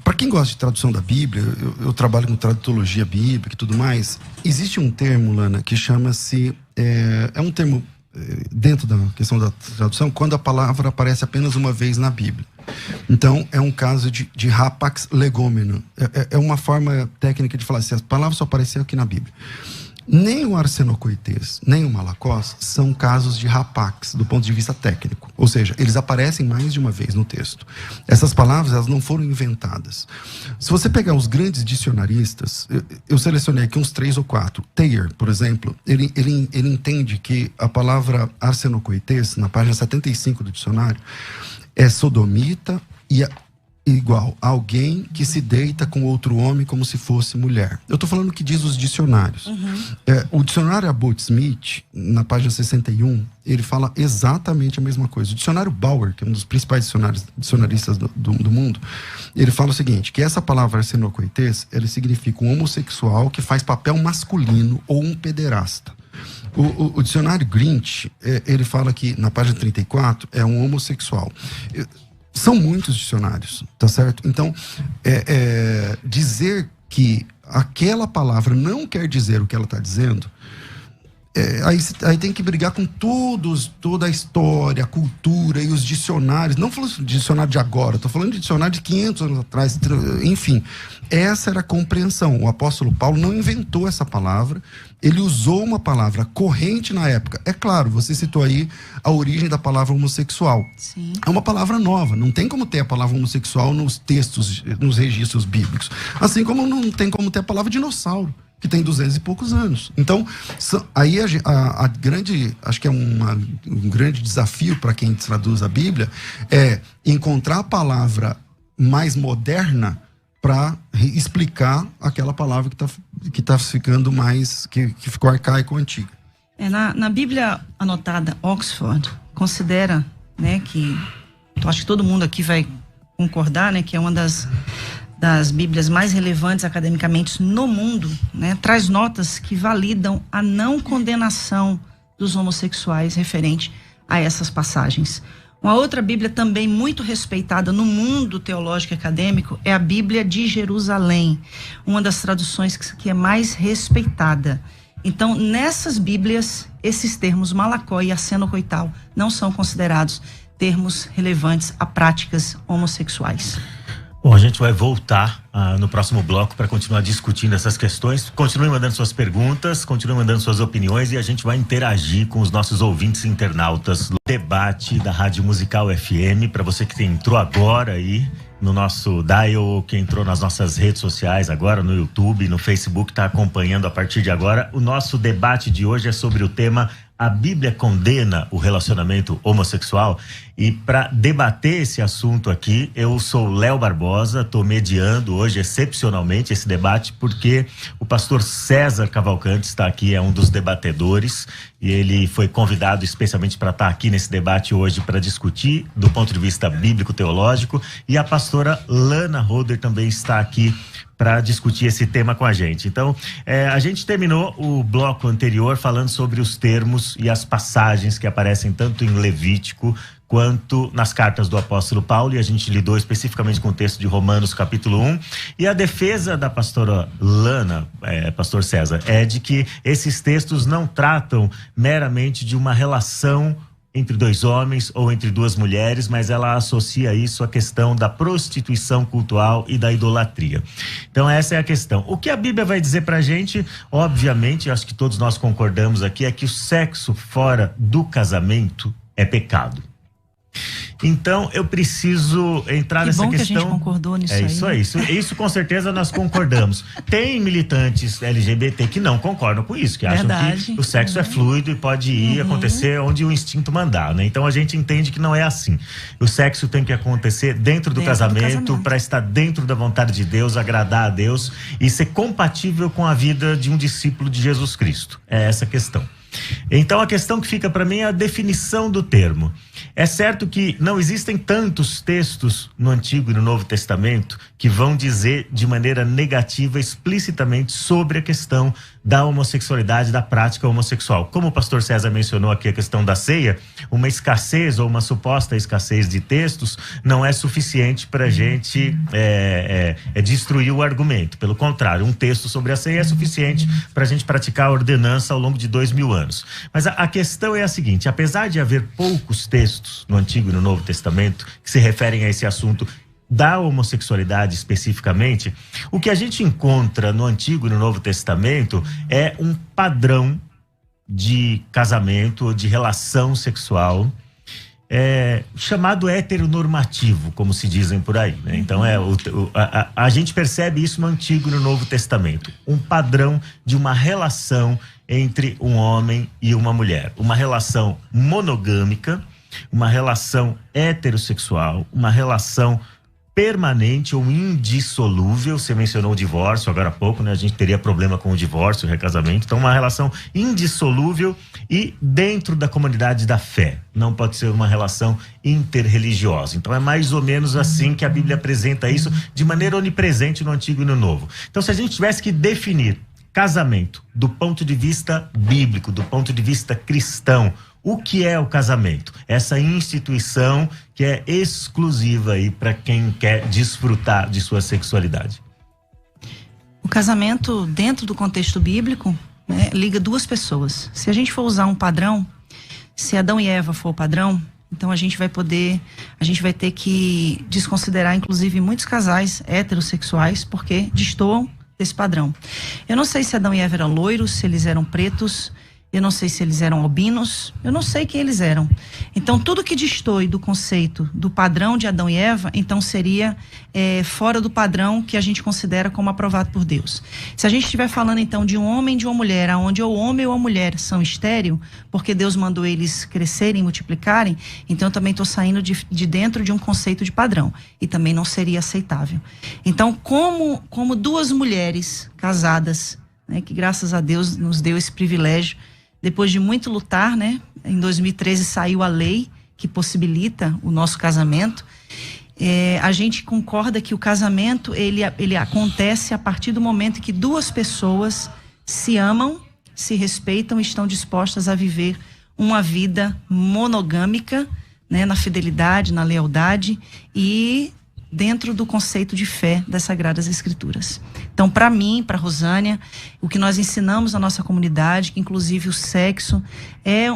Para quem gosta de tradução da Bíblia, eu trabalho com tradutologia bíblica e tudo mais, existe um termo, Lana, que chama-se, é um termo dentro da questão da tradução, quando a palavra aparece apenas uma vez na Bíblia. Então, é um caso de rapax legomeno. É uma forma técnica de falar assim, as palavras só apareceram aqui na Bíblia. Nem o arsenocoites, nem o malacós são casos de rapax, do ponto de vista técnico. Ou seja, eles aparecem mais de uma vez no texto. Essas palavras, elas não foram inventadas. Se você pegar os grandes dicionaristas, eu selecionei aqui uns 3 ou 4. Thayer, por exemplo, ele entende que a palavra arsenocoites, na página 75 do dicionário, é sodomita igual a alguém que se deita com outro homem como se fosse mulher. Eu estou falando o que diz os dicionários. O dicionário Abbott Smith, na página 61, ele fala exatamente a mesma coisa. O dicionário Bauer, que é um dos principais dicionaristas do mundo, ele fala o seguinte, que essa palavra arsenocoites, ele significa um homossexual que faz papel masculino ou um pederasta. O dicionário Grinch, ele fala que, na página 34, é um homossexual. São muitos dicionários, tá certo? Então, dizer que aquela palavra não quer dizer o que ela está dizendo, aí tem que brigar com toda a história, a cultura e os dicionários. Não falando de dicionário de agora, estou falando de dicionário de 500 anos atrás. Enfim, essa era a compreensão. O apóstolo Paulo não inventou essa palavra, ele usou uma palavra corrente na época. É claro, você citou aí a origem da palavra homossexual. Sim. É uma palavra nova, não tem como ter a palavra homossexual nos textos, nos registros bíblicos. Assim como não tem como ter a palavra dinossauro, que tem 200 e poucos anos. Então, aí a grande, acho que é um grande desafio para quem traduz a Bíblia, é encontrar a palavra mais moderna para explicar aquela palavra que tá ficando mais, que ficou arcaico ou antiga. Na Bíblia anotada Oxford, considera, né, que eu acho que todo mundo aqui vai concordar, né, que é uma das Bíblias mais relevantes academicamente no mundo, né, traz notas que validam a não condenação dos homossexuais referente a essas passagens. Uma outra Bíblia também muito respeitada no mundo teológico e acadêmico é a Bíblia de Jerusalém, uma das traduções que é mais respeitada. Então, nessas Bíblias, esses termos malacó e arsenocoital não são considerados termos relevantes a práticas homossexuais. Bom, a gente vai voltar no próximo bloco para continuar discutindo essas questões. Continue mandando suas perguntas, continue mandando suas opiniões e a gente vai interagir com os nossos ouvintes e internautas no debate da Rádio Musical FM. Para você que entrou agora aí no nosso dial, que entrou nas nossas redes sociais agora, no YouTube, no Facebook, está acompanhando a partir de agora. O nosso debate de hoje é sobre o tema A Bíblia condena o relacionamento homossexual? E para debater esse assunto aqui, eu sou Léo Barbosa, estou mediando hoje excepcionalmente esse debate porque o pastor César Cavalcante está aqui, é um dos debatedores e ele foi convidado especialmente para estar aqui nesse debate hoje para discutir do ponto de vista bíblico-teológico, e a pastora Lana Roder também está aqui para discutir esse tema com a gente. Então, a gente terminou o bloco anterior falando sobre os termos e as passagens que aparecem tanto em Levítico quanto nas cartas do apóstolo Paulo, e a gente lidou especificamente com o texto de Romanos capítulo 1, e a defesa da pastora Lana, pastor César, é de que esses textos não tratam meramente de uma relação entre dois homens ou entre duas mulheres, mas ela associa isso à questão da prostituição cultural e da idolatria. Então essa é a questão. O que a Bíblia vai dizer pra gente, obviamente, acho que todos nós concordamos aqui, é que o sexo fora do casamento é pecado. Então eu preciso entrar nessa questão. Que a gente concordou nisso aí. Isso com certeza nós concordamos. Tem militantes LGBT que não concordam com isso, que acham que o sexo é fluido e pode ir acontecer onde o instinto mandar, né? Então a gente entende que não é assim. O sexo tem que acontecer dentro do casamento para estar dentro da vontade de Deus, agradar a Deus e ser compatível com a vida de um discípulo de Jesus Cristo. É essa a questão. Então a questão que fica para mim é a definição do termo. É certo que não existem tantos textos no Antigo e no Novo Testamento que vão dizer de maneira negativa explicitamente sobre a questão da homossexualidade, da prática homossexual. Como o pastor César mencionou aqui a questão da ceia, uma escassez ou uma suposta escassez de textos não é suficiente para a gente destruir o argumento. Pelo contrário, um texto sobre a ceia é suficiente para a gente praticar a ordenança ao longo de 2000 anos. Mas a questão é a seguinte: apesar de haver poucos textos no Antigo e no Novo Testamento que se referem a esse assunto da homossexualidade especificamente, o que a gente encontra no Antigo e no Novo Testamento é um padrão de casamento ou de relação sexual chamado heteronormativo, como se dizem por aí, né? Então a gente percebe isso no Antigo e no Novo Testamento, um padrão de uma relação entre um homem e uma mulher, uma relação monogâmica, uma relação heterossexual, uma relação permanente ou indissolúvel. Você mencionou o divórcio agora há pouco, né? A gente teria problema com o divórcio, o recasamento. Então, uma relação indissolúvel e dentro da comunidade da fé. Não pode ser uma relação interreligiosa. Então, é mais ou menos assim que a Bíblia apresenta isso de maneira onipresente no Antigo e no Novo. Então, se a gente tivesse que definir casamento do ponto de vista bíblico, do ponto de vista cristão, o que é o casamento? Essa instituição que é exclusiva aí para quem quer desfrutar de sua sexualidade. O casamento, dentro do contexto bíblico, né, liga duas pessoas. Se a gente for usar um padrão, se Adão e Eva for o padrão, então a gente vai ter que desconsiderar, inclusive, muitos casais heterossexuais, porque destoam desse padrão. Eu não sei se Adão e Eva eram loiros, se eles eram pretos, eu não sei se eles eram albinos, eu não sei quem eles eram. Então, tudo que destoe do conceito, do padrão de Adão e Eva, então seria fora do padrão que a gente considera como aprovado por Deus. Se a gente estiver falando, então, de um homem e de uma mulher, onde o homem ou a mulher são estéril, porque Deus mandou eles crescerem, multiplicarem, então eu também estou saindo de dentro de um conceito de padrão. E também não seria aceitável. Então, como duas mulheres casadas, né, que graças a Deus nos deu esse privilégio, depois de muito lutar, né? Em 2013 saiu a lei que possibilita o nosso casamento. A gente concorda que o casamento, ele acontece a partir do momento em que duas pessoas se amam, se respeitam e estão dispostas a viver uma vida monogâmica, né? Na fidelidade, na lealdade e dentro do conceito de fé das Sagradas Escrituras. Então, para mim, para Rosânia, o que nós ensinamos na nossa comunidade, que inclusive o sexo é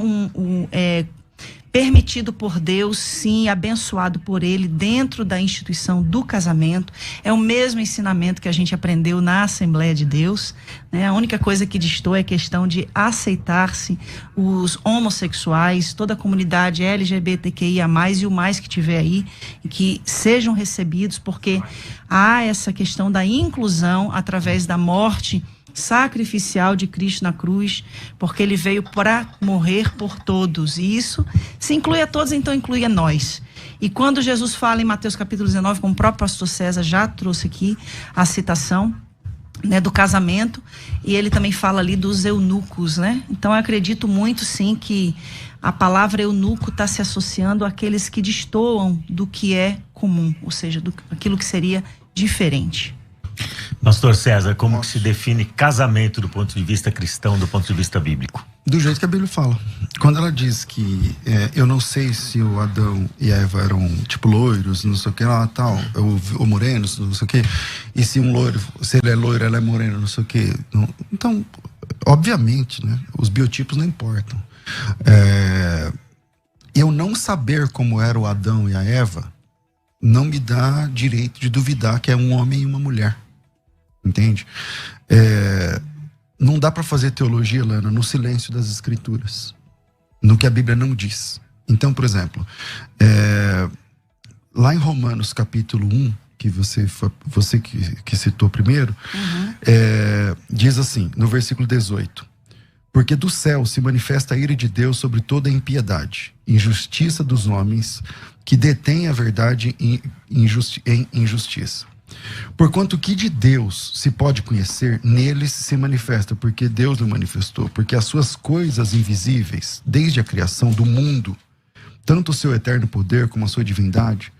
permitido por Deus, sim, abençoado por Ele dentro da instituição do casamento. É o mesmo ensinamento que a gente aprendeu na Assembleia de Deus, né? A única coisa que destoa é a questão de aceitar-se os homossexuais, toda a comunidade LGBTQIA+, e o mais que tiver aí, que sejam recebidos, porque há essa questão da inclusão através da morte sacrificial de Cristo na cruz, porque ele veio para morrer por todos, e isso se inclui a todos, então inclui a nós. E quando Jesus fala em Mateus capítulo 19, como o próprio pastor César já trouxe aqui a citação, né, do casamento, e ele também fala ali dos eunucos, né? Então eu acredito muito sim que a palavra eunuco está se associando àqueles que destoam do que é comum, ou seja, aquilo que seria diferente. Pastor César, como que se define casamento do ponto de vista cristão, do ponto de vista bíblico? Do jeito que a Bíblia fala. Quando ela diz que eu não sei se o Adão e a Eva eram tipo loiros, não sei o que lá, tal, ou morenos, não sei o que, e se um loiro, se ele é loiro, ela é morena, não sei o que. Então, obviamente, né, os biotipos não importam. Eu não saber como era o Adão e a Eva não me dá direito de duvidar que é um homem e uma mulher. Entende? Não dá para fazer teologia, Lana, no silêncio das Escrituras, no que a Bíblia não diz. Então, por exemplo, lá em Romanos capítulo 1, que você que citou primeiro, diz assim, no versículo 18: porque do céu se manifesta a ira de Deus sobre toda a impiedade, injustiça dos homens que detêm a verdade em injustiça. Porquanto que de Deus se pode conhecer, neles se manifesta, porque Deus o manifestou. Porque as suas coisas invisíveis, desde a criação do mundo, tanto o seu eterno poder como a sua divindade,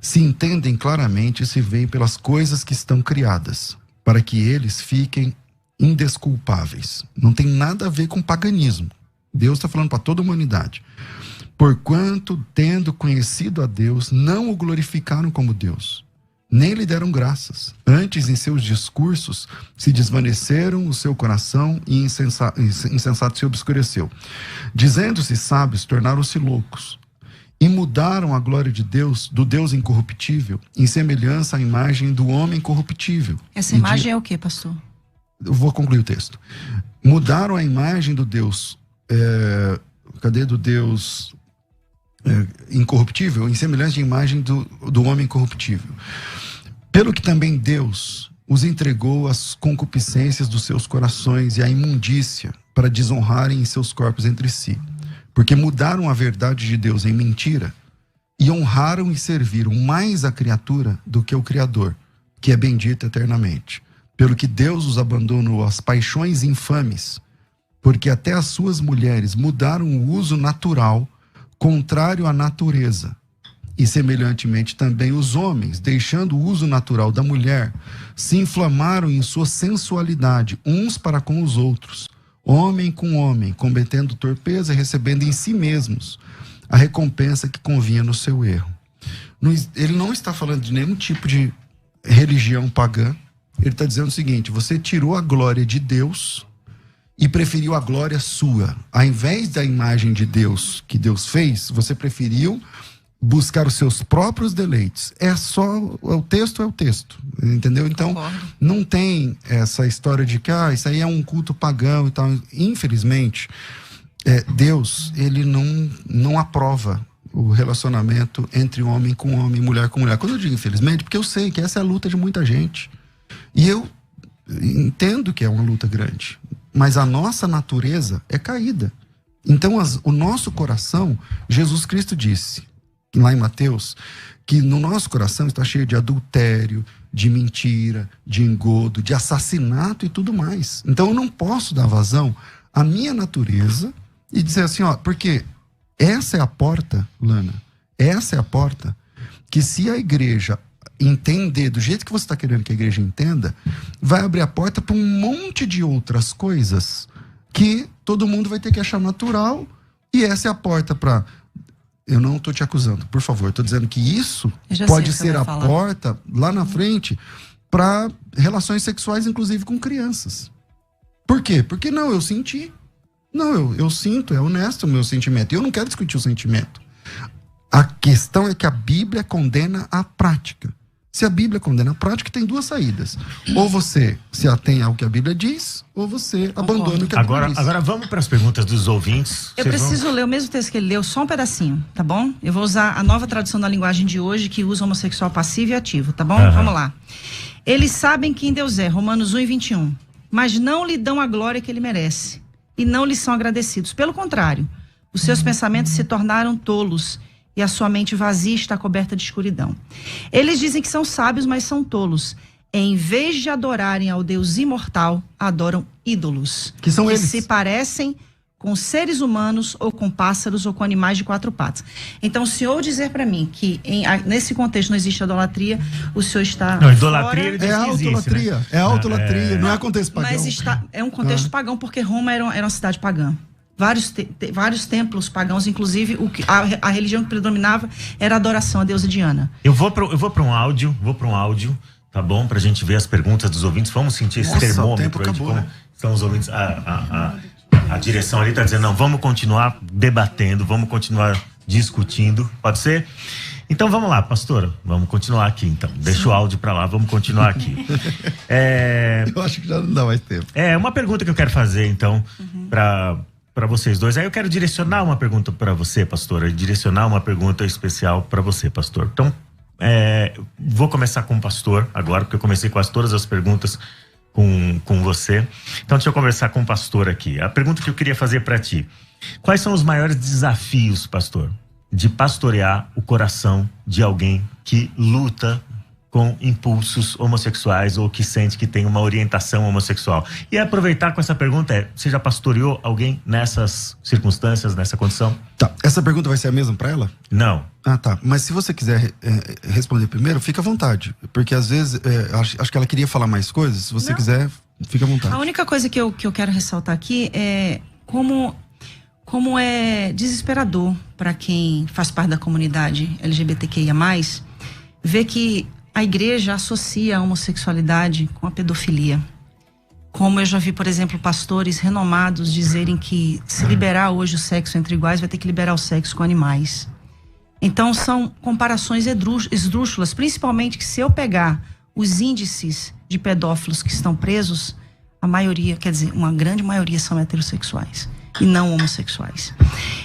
se entendem claramente e se veem pelas coisas que estão criadas, para que eles fiquem indesculpáveis. Não tem nada a ver com paganismo. Deus está falando para toda a humanidade. Porquanto, tendo conhecido a Deus, não o glorificaram como Deus, nem lhe deram graças. Antes, em seus discursos, se desvaneceram o seu coração e insensato se obscureceu. Dizendo-se sábios, tornaram-se loucos. E mudaram a glória de Deus, do Deus incorruptível, em semelhança à imagem do homem corruptível. Essa imagem é o que, pastor? Eu vou concluir o texto. Mudaram a imagem do Deus... do Deus incorruptível, em semelhança de imagem do homem corruptível. Pelo que também Deus os entregou às concupiscências dos seus corações e à imundícia, para desonrarem em seus corpos entre si. Porque mudaram a verdade de Deus em mentira, e honraram e serviram mais a criatura do que o Criador, que é bendito eternamente. Pelo que Deus os abandonou às paixões infames, porque até as suas mulheres mudaram o uso natural, contrário à natureza. E semelhantemente também os homens, deixando o uso natural da mulher, se inflamaram em sua sensualidade, uns para com os outros, homem com homem, cometendo torpeza e recebendo em si mesmos a recompensa que convinha no seu erro. Ele não está falando de nenhum tipo de religião pagã. Ele está dizendo o seguinte: você tirou a glória de Deus e preferiu a glória sua. Ao invés da imagem de Deus que Deus fez, você preferiu buscar os seus próprios deleites. O texto é o texto, entendeu? Então, não tem essa história de que isso aí é um culto pagão e tal. Infelizmente, Deus, ele não aprova o relacionamento entre homem com homem, mulher com mulher. Quando eu digo infelizmente, porque eu sei que essa é a luta de muita gente. E eu entendo que é uma luta grande. Mas a nossa natureza é caída. Então, o nosso coração, Jesus Cristo disse, lá em Mateus, que no nosso coração está cheio de adultério, de mentira, de engodo, de assassinato e tudo mais. Então eu não posso dar vazão à minha natureza e dizer assim, porque essa é a porta, Lana, essa é a porta que, se a igreja entender do jeito que você está querendo que a igreja entenda, vai abrir a porta para um monte de outras coisas que todo mundo vai ter que achar natural, e essa é a porta para... Eu não estou te acusando, por favor. Estou dizendo que isso pode ser a porta lá na frente para relações sexuais, inclusive com crianças. Por quê? Porque eu senti. Eu sinto, é honesto o meu sentimento. E eu não quero discutir o sentimento. A questão é que a Bíblia condena a prática. Se a Bíblia condena a prática, tem duas saídas. Ou você se atém ao que a Bíblia diz, ou você abandona o que a Bíblia diz. Agora vamos para as perguntas dos ouvintes. Eu preciso ler o mesmo texto que ele leu, só um pedacinho, tá bom? Eu vou usar a nova tradução da linguagem de hoje, que usa homossexual passivo e ativo, tá bom? Vamos lá. Eles sabem quem Deus é, Romanos 1:21. Mas não lhe dão a glória que ele merece. E não lhe são agradecidos. Pelo contrário, os seus pensamentos se tornaram tolos, e a sua mente vazia está coberta de escuridão. Eles dizem que são sábios, mas são tolos. Em vez de adorarem ao Deus imortal, adoram ídolos. Que são eles. Se parecem com seres humanos, ou com pássaros, ou com animais de quatro patas. Então, se o senhor dizer para mim que nesse contexto não existe idolatria, o senhor está... Não, idolatria ele diz que autolatria, né? É autolatria, não é contexto pagão. Mas é um contexto pagão, porque Roma era uma cidade pagã. Vários templos pagãos, inclusive a religião que predominava era a adoração à deusa Diana. Eu vou para um áudio, tá bom? Pra gente ver as perguntas dos ouvintes. Vamos sentir esse termômetro aí de como estão os ouvintes. A direção ali tá dizendo, não, vamos continuar debatendo, vamos continuar discutindo, pode ser? Então vamos lá, pastora, vamos continuar aqui então. Deixa o áudio pra lá, vamos continuar aqui. Eu acho que já não dá mais tempo. Uma pergunta que eu quero fazer então, para vocês dois. Aí eu quero direcionar uma pergunta para você, pastora, direcionar uma pergunta especial para você, pastor. Então, vou começar com o pastor agora, porque eu comecei quase todas as perguntas com você. Então, deixa eu conversar com o pastor aqui. A pergunta que eu queria fazer para ti: quais são os maiores desafios, pastor, de pastorear o coração de alguém que luta com impulsos homossexuais ou que sente que tem uma orientação homossexual? E aproveitar com essa pergunta você já pastoreou alguém nessas circunstâncias, nessa condição? Tá, essa pergunta vai ser a mesma para ela? Não. Ah, tá. Mas se você quiser responder primeiro, fica à vontade. Porque às vezes, acho que ela queria falar mais coisas. Se você quiser, fica à vontade. A única coisa que eu quero ressaltar aqui é como é desesperador para quem faz parte da comunidade LGBTQIA+, ver que a igreja associa a homossexualidade com a pedofilia. Como eu já vi, por exemplo, pastores renomados dizerem que se liberar hoje o sexo entre iguais, vai ter que liberar o sexo com animais. Então são comparações esdrúxulas, principalmente que, se eu pegar os índices de pedófilos que estão presos, a maioria, quer dizer, uma grande maioria são heterossexuais e não homossexuais.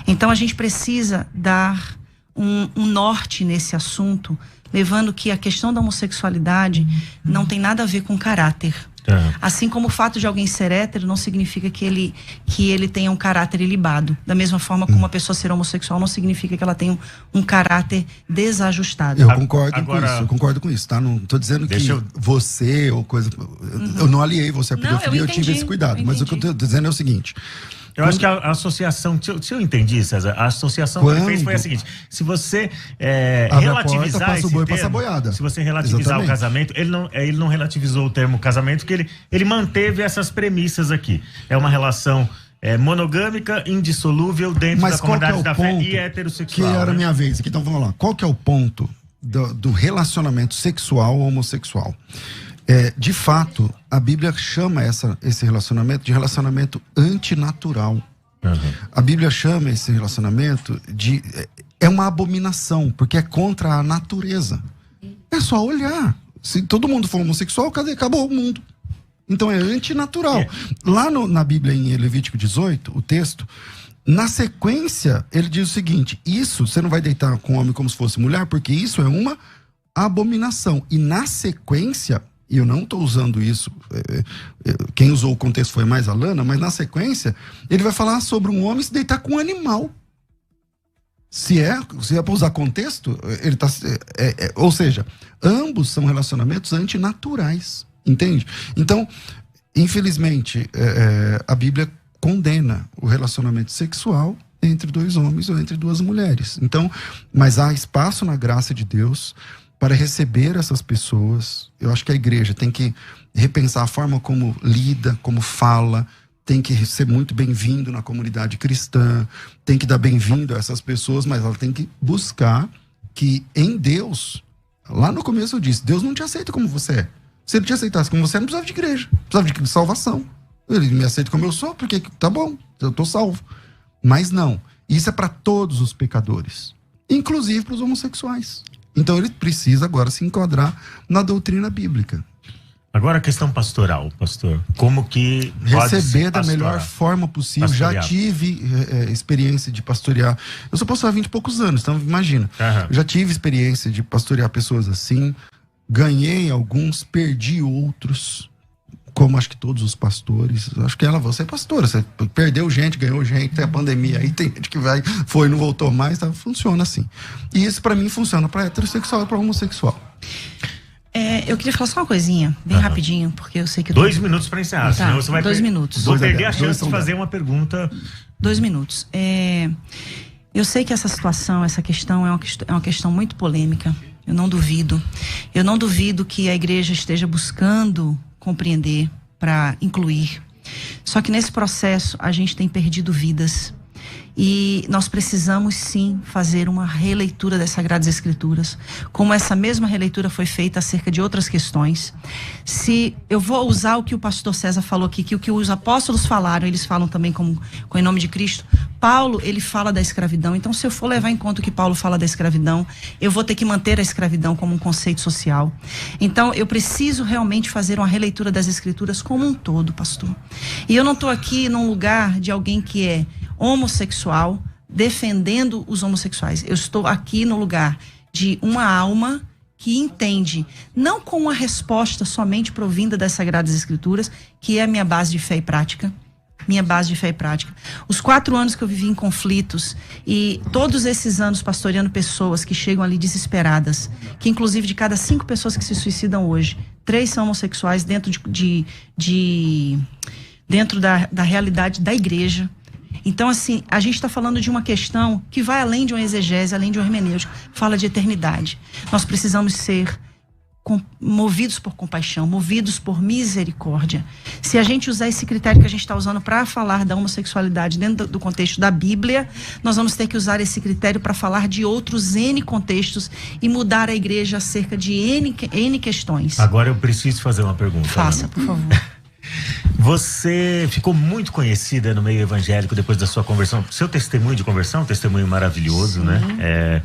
Então a gente precisa dar um norte nesse assunto, levando que a questão da homossexualidade não tem nada a ver com caráter. Assim como o fato de alguém ser hétero não significa que ele tenha um caráter ilibado. Da mesma forma como uma pessoa ser homossexual não significa que ela tenha um caráter desajustado. Eu concordo com isso, tá? Não tô dizendo que você ou coisa... Eu não aliei você à pedofilia, eu tive esse cuidado. Mas o que eu tô dizendo é o seguinte... Eu acho que a associação, se eu entendi, César, a associação que ele fez foi a seguinte: se você relativizar esse termo, se você relativizar o casamento, ele não relativizou o termo casamento, porque ele manteve essas premissas aqui. É uma relação monogâmica, indissolúvel dentro da comunidade da fé e heterossexual. Que era a minha vez aqui, então vamos lá. Qual que é o ponto do relacionamento sexual homossexual? De fato, a Bíblia chama esse relacionamento de relacionamento antinatural. A Bíblia chama esse relacionamento de... É uma abominação, porque é contra a natureza. É só olhar. Se todo mundo for homossexual, acabou o mundo. Então é antinatural. Lá na Bíblia, em Levítico 18, o texto, na sequência, ele diz o seguinte: isso, você não vai deitar com o homem como se fosse mulher, porque isso é uma abominação. E na sequência... E eu não estou usando isso, quem usou o contexto foi mais a Lana, mas na sequência, ele vai falar sobre um homem se deitar com um animal. Se é para usar contexto, ele tá, ou seja, ambos são relacionamentos antinaturais, entende? Então, infelizmente, a Bíblia condena o relacionamento sexual entre dois homens ou entre duas mulheres. Então, mas há espaço na graça de Deus para receber essas pessoas. Eu acho que a igreja tem que repensar a forma como lida, como fala, tem que ser muito bem-vindo na comunidade cristã, tem que dar bem-vindo a essas pessoas, mas ela tem que buscar que em Deus, lá no começo eu disse, Deus não te aceita como você é. Se ele te aceitasse como você é, não precisava de igreja, precisava de salvação. Ele me aceita como eu sou, porque tá bom, eu tô salvo. Mas não, isso é para todos os pecadores, inclusive para os homossexuais. Então ele precisa agora se enquadrar na doutrina bíblica. Agora a questão pastoral, pastor. Como que receber da melhor forma possível. Já tive experiência de pastorear. Eu sou pastor há 20 e poucos anos, então imagina. Já tive experiência de pastorear pessoas assim. Ganhei alguns, perdi outros. Como acho que todos os pastores. Acho que você é pastora. Você perdeu gente, ganhou gente. Tem a pandemia aí, tem gente que foi, não voltou mais. Tá? Funciona assim. E isso pra mim funciona pra heterossexual e pra homossexual. Eu queria falar só uma coisinha, bem rapidinho, porque eu sei que... 2 minutos para encerrar, senão você vai... 2 minutos. Vou perder a chance de fazer uma pergunta. 2 minutos. Eu sei que essa situação, essa questão é uma questão muito polêmica. Eu não duvido. Eu não duvido que a igreja esteja buscando compreender para incluir. Só que nesse processo a gente tem perdido vidas. E nós precisamos sim fazer uma releitura das Sagradas Escrituras, como essa mesma releitura foi feita acerca de outras questões. Se eu vou usar o que o pastor César falou aqui, que o que os apóstolos falaram, eles falam também com em nome de Cristo. Paulo, ele fala da escravidão. Então, se eu for levar em conta o que Paulo fala da escravidão, eu vou ter que manter a escravidão como um conceito social. Então, eu preciso realmente fazer uma releitura das Escrituras como um todo, pastor. E eu não estou aqui num lugar de alguém que é homossexual, defendendo os homossexuais. Eu estou aqui no lugar de uma alma que entende, não com uma resposta somente provinda das Sagradas Escrituras, que é a minha base de fé e prática. Minha base de fé e prática. Os 4 anos que eu vivi em conflitos e todos esses anos pastoreando pessoas que chegam ali desesperadas, que inclusive de cada 5 pessoas que se suicidam hoje, 3 são homossexuais dentro dentro da realidade da igreja. Então, assim, a gente está falando de uma questão que vai além de uma exegese, além de um hermenêutico, fala de eternidade. Nós precisamos ser movidos por compaixão, movidos por misericórdia. Se a gente usar esse critério que a gente está usando para falar da homossexualidade dentro do contexto da Bíblia, nós vamos ter que usar esse critério para falar de outros N contextos e mudar a igreja acerca de N questões. Agora eu preciso fazer uma pergunta. Faça, por favor. Você ficou muito conhecida no meio evangélico depois da sua conversão. Seu testemunho de conversão, um testemunho maravilhoso, né?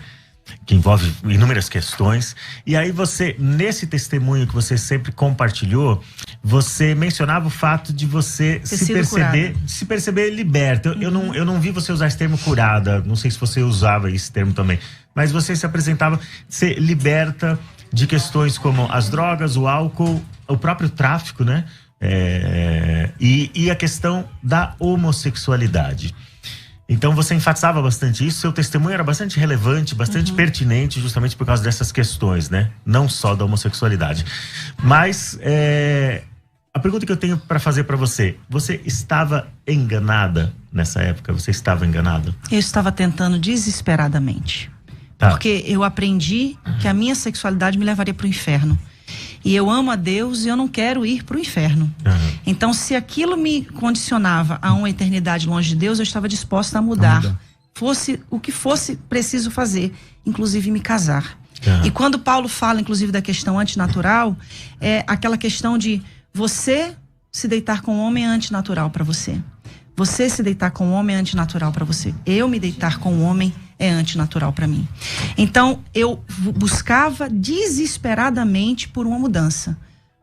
Que envolve inúmeras questões. E aí você, nesse testemunho que você sempre compartilhou, você mencionava o fato de você se perceber liberta. Eu não vi você usar esse termo curada, não sei se você usava esse termo também, mas você se apresentava ser liberta de questões como as drogas, o álcool, o próprio tráfico, né? E a questão da homossexualidade. Então você enfatizava bastante isso, seu testemunho era bastante relevante, bastante pertinente, justamente por causa dessas questões, né? Não só da homossexualidade. Mas a pergunta que eu tenho para fazer para você estava enganada nessa época? Você estava enganada? Eu estava tentando desesperadamente. Tá. Porque eu aprendi que a minha sexualidade me levaria para o inferno. E eu amo a Deus e eu não quero ir para o inferno. Então, se aquilo me condicionava a uma eternidade longe de Deus, eu estava disposta a mudar. Fosse o que fosse preciso fazer, inclusive me casar. E quando Paulo fala, inclusive, da questão antinatural, é aquela questão de você se deitar com um homem é antinatural para você. Você se deitar com um homem é antinatural para você. Eu me deitar com um homem é antinatural para mim. Então, eu buscava desesperadamente por uma mudança.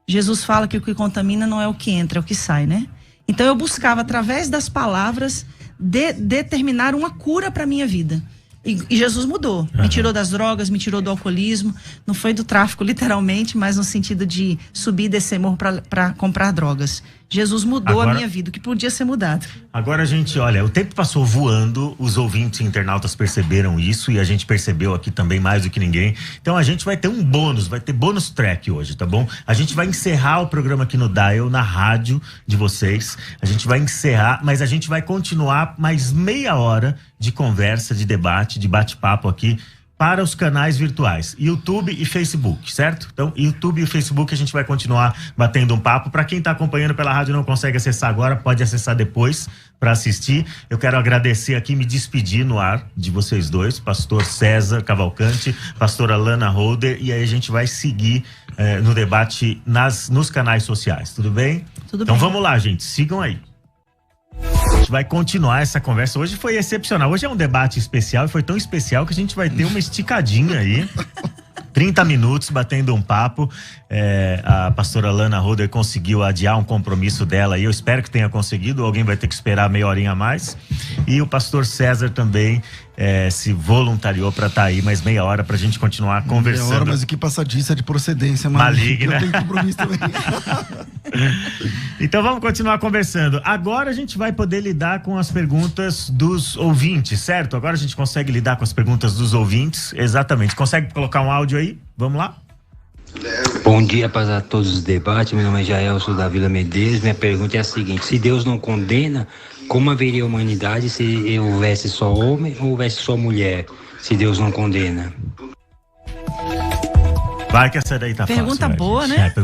Jesus fala que o que contamina não é o que entra, é o que sai, né? Então, eu buscava, através das palavras, determinar uma cura para minha vida. E Jesus mudou. Me tirou das drogas, me tirou do alcoolismo. Não foi do tráfico, literalmente, mas no sentido de subir e descer morro para comprar drogas. Jesus mudou a minha vida, o que podia ser mudado. Agora, gente, olha, o tempo passou voando, os ouvintes e internautas perceberam isso e a gente percebeu aqui também mais do que ninguém. Então a gente vai ter um bônus, vai ter bônus track hoje, tá bom? A gente vai encerrar o programa aqui no Dial, na rádio de vocês. A gente vai encerrar, mas a gente vai continuar mais meia hora de conversa, de debate, de bate-papo aqui para os canais virtuais, YouTube e Facebook, certo? Então, YouTube e Facebook a gente vai continuar batendo um papo. Para quem está acompanhando pela rádio e não consegue acessar agora, pode acessar depois para assistir. Eu quero agradecer aqui, me despedir no ar de vocês dois, pastor César Cavalcante, pastora Lana Holder, e aí a gente vai seguir no debate nos canais sociais, tudo bem? Tudo então bem. Vamos lá, gente, sigam aí. A gente vai continuar essa conversa. Hoje foi excepcional. Hoje é um debate especial e foi tão especial que a gente vai ter uma esticadinha aí. 30 minutos batendo um papo. A pastora Lana Holder conseguiu adiar um compromisso dela e eu espero que tenha conseguido. Alguém vai ter que esperar meia horinha a mais. E o pastor César também se voluntariou para estar aí mais meia hora pra gente continuar conversando. Meia hora, mas aqui passadiça de procedência maligna. Eu tenho compromisso também. Então vamos continuar conversando. Agora a gente vai poder lidar com as perguntas dos ouvintes, certo? Agora a gente consegue lidar com as perguntas dos ouvintes. Exatamente. Consegue colocar um áudio aí? Vamos lá? Bom dia para todos os debates. Meu nome é Jael, sou da Vila Medeiros. Minha pergunta é a seguinte: se Deus não condena, como haveria humanidade se houvesse só homem ou houvesse só mulher? Se Deus não condena. Vai que essa daí tá pergunta fácil. Boa, gente. né? Essa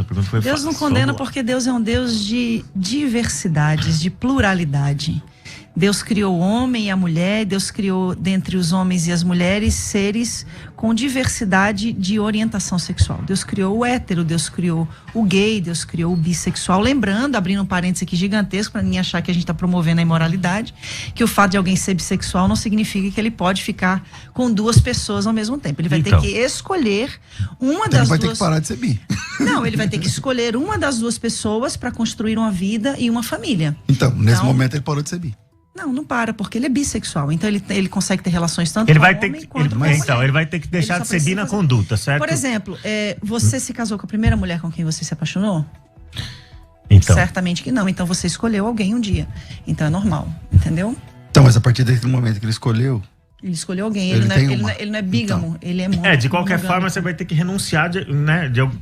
pergunta foi Deus fácil. não condena porque Deus é um Deus de diversidades, de pluralidade. Deus criou o homem e a mulher, Deus criou dentre os homens e as mulheres seres com diversidade de orientação sexual. Deus criou o hétero, Deus criou o gay, Deus criou o bissexual. Lembrando, abrindo um parênteses aqui gigantesco para ninguém achar que a gente está promovendo a imoralidade, que o fato de alguém ser bissexual não significa que ele pode ficar com duas pessoas ao mesmo tempo. Ele vai ter que escolher uma das duas. Ele vai ter que parar de ser bi. Não, ele vai ter que escolher uma das duas pessoas para construir uma vida e uma família. Então, nesse momento ele parou de ser bi. Não para, porque ele é bissexual. Então ele consegue ter relações tanto com o homem quanto com a mulher. Então, ele vai ter que deixar de ser bi na conduta, certo? Por exemplo, você se casou com a primeira mulher com quem você se apaixonou? Então. Certamente que não. Então você escolheu alguém um dia. Então é normal, entendeu? Então, mas a partir daquele momento que ele escolheu... Ele escolheu alguém, ele não é bígamo, então, ele é muito. De qualquer forma, você vai ter que renunciar,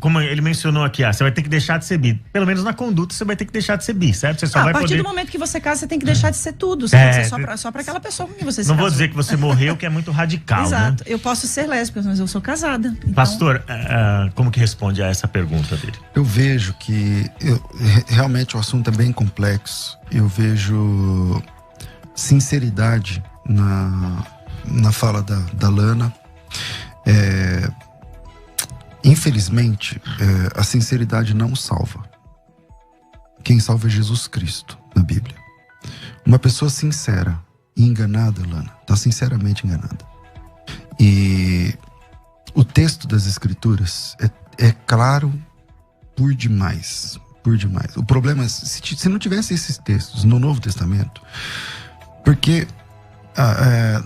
como ele mencionou aqui, você vai ter que deixar de ser bi. Pelo menos na conduta, você vai ter que deixar de ser bi, certo? Você só vai a partir poder... do momento que você casa, você tem que deixar de ser tudo. Você tem que ser só pra aquela pessoa com quem você se Não casou. vou dizer que você morreu, que é muito radical. Exato. Né? Eu posso ser lésbica, mas eu sou casada. Então... Pastor, como que responde a essa pergunta dele? Eu vejo que realmente o assunto é bem complexo. Eu vejo sinceridade na fala da Lana. Infelizmente, a sinceridade não salva. Quem salva é Jesus Cristo, na Bíblia. Uma pessoa sincera e enganada, Lana, está sinceramente enganada. E o texto das Escrituras é claro por demais. Por demais. O problema é se não tivesse esses textos no Novo Testamento, porque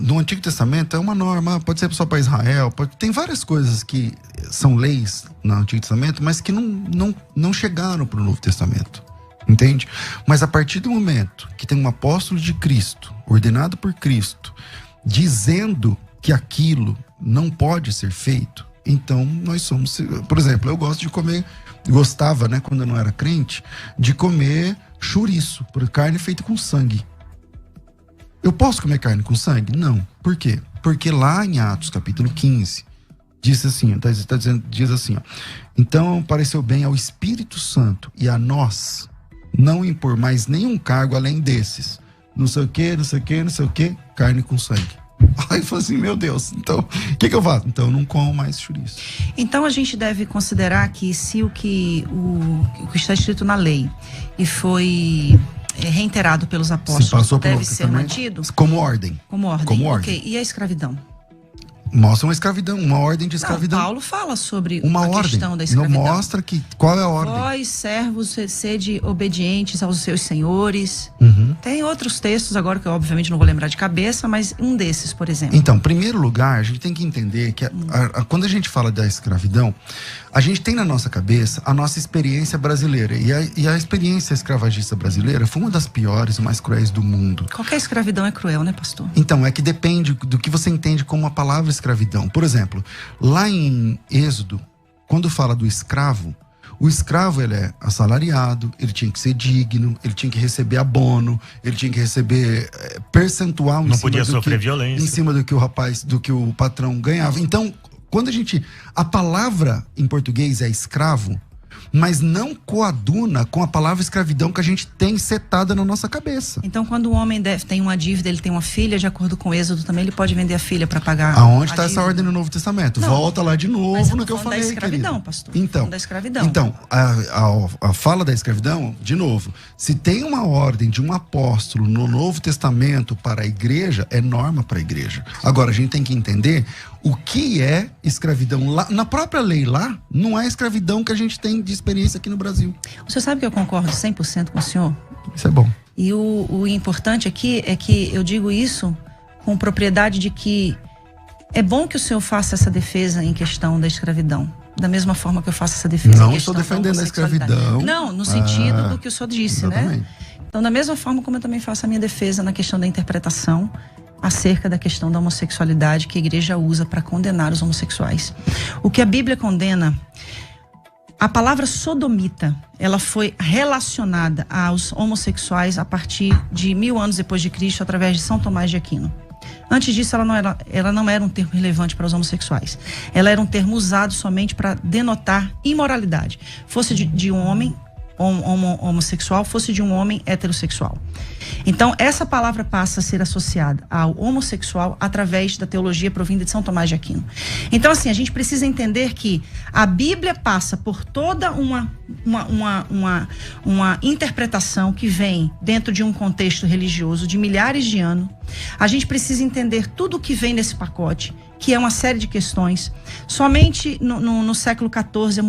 no Antigo Testamento é uma norma, pode ser só para Israel, tem várias coisas que são leis no Antigo Testamento, mas que não chegaram para o Novo Testamento, entende? Mas a partir do momento que tem um apóstolo de Cristo, ordenado por Cristo, dizendo que aquilo não pode ser feito, então nós somos, por exemplo, eu gosto de comer, gostava, né, quando eu não era crente, de comer chouriço, por carne feita com sangue. Eu posso comer carne com sangue? Não. Por quê? Porque lá em Atos, capítulo 15, diz assim, diz assim, ó, então pareceu bem ao Espírito Santo e a nós não impor mais nenhum cargo além desses. Não sei o que, carne com sangue. Aí eu falei assim, meu Deus, então, o que eu faço? Então eu não como mais chouriço. Então a gente deve considerar que se o que está escrito na lei e foi reiterado pelos apóstolos deve ser mantido como ordem. Como ordem. Ok. E a escravidão? Mostra uma escravidão, uma ordem de escravidão. Paulo fala sobre uma a questão da escravidão. Não mostra qual é a ordem. Vós, servos, sede obedientes aos seus senhores. Tem outros textos agora que eu obviamente não vou lembrar de cabeça, mas um desses, por exemplo. Então, em primeiro lugar, a gente tem que entender que quando a gente fala da escravidão, a gente tem na nossa cabeça a nossa experiência brasileira. E a experiência escravagista brasileira foi uma das piores e mais cruéis do mundo. Qualquer escravidão é cruel, né, pastor? Então, é que depende do que você entende como a palavra escravidão. Por exemplo, lá em Êxodo, quando fala do escravo, o escravo, ele é assalariado, ele tinha que ser digno, ele tinha que receber abono, ele tinha que receber percentual não podia sofrer violência em cima do que o patrão ganhava. Então, quando a palavra em português é escravo, mas não coaduna com a palavra escravidão que a gente tem setada na nossa cabeça. Então, quando o homem tem uma dívida, ele tem uma filha, de acordo com o Êxodo também, ele pode vender a filha para pagar. Aonde está essa ordem no Novo Testamento? Não, volta lá de novo no que eu falei, da escravidão, querido. pastor. Então, da escravidão. Então, a fala da escravidão, de novo, se tem uma ordem de um apóstolo no Novo Testamento para a igreja, é norma para a igreja. Agora, a gente tem que entender o que é escravidão. Lá, na própria lei lá, não é escravidão que a gente tem de experiência aqui no Brasil. O senhor sabe que eu concordo 100% com o senhor? Isso é bom. E o importante aqui é que eu digo isso com propriedade de que é bom que o senhor faça essa defesa em questão da escravidão. Da mesma forma que eu faço essa defesa não em questão estou defendendo a escravidão. Não, no sentido do que o senhor disse, exatamente, né? Então, da mesma forma como eu também faço a minha defesa na questão da interpretação acerca da questão da homossexualidade que a igreja usa para condenar os homossexuais. O que a Bíblia condena, a palavra sodomita, ela foi relacionada aos homossexuais a partir de 1000 anos depois de Cristo, através de São Tomás de Aquino. Antes disso, ela não era um termo relevante para os homossexuais. Ela era um termo usado somente para denotar imoralidade. Fosse de um homem homossexual, fosse de um homem heterossexual. Então, essa palavra passa a ser associada ao homossexual através da teologia provinda de São Tomás de Aquino. Então, assim, a gente precisa entender que a Bíblia passa por toda uma interpretação que vem dentro de um contexto religioso de milhares de anos. A gente precisa entender tudo o que vem nesse pacote, que é uma série de questões. Somente no século XIV,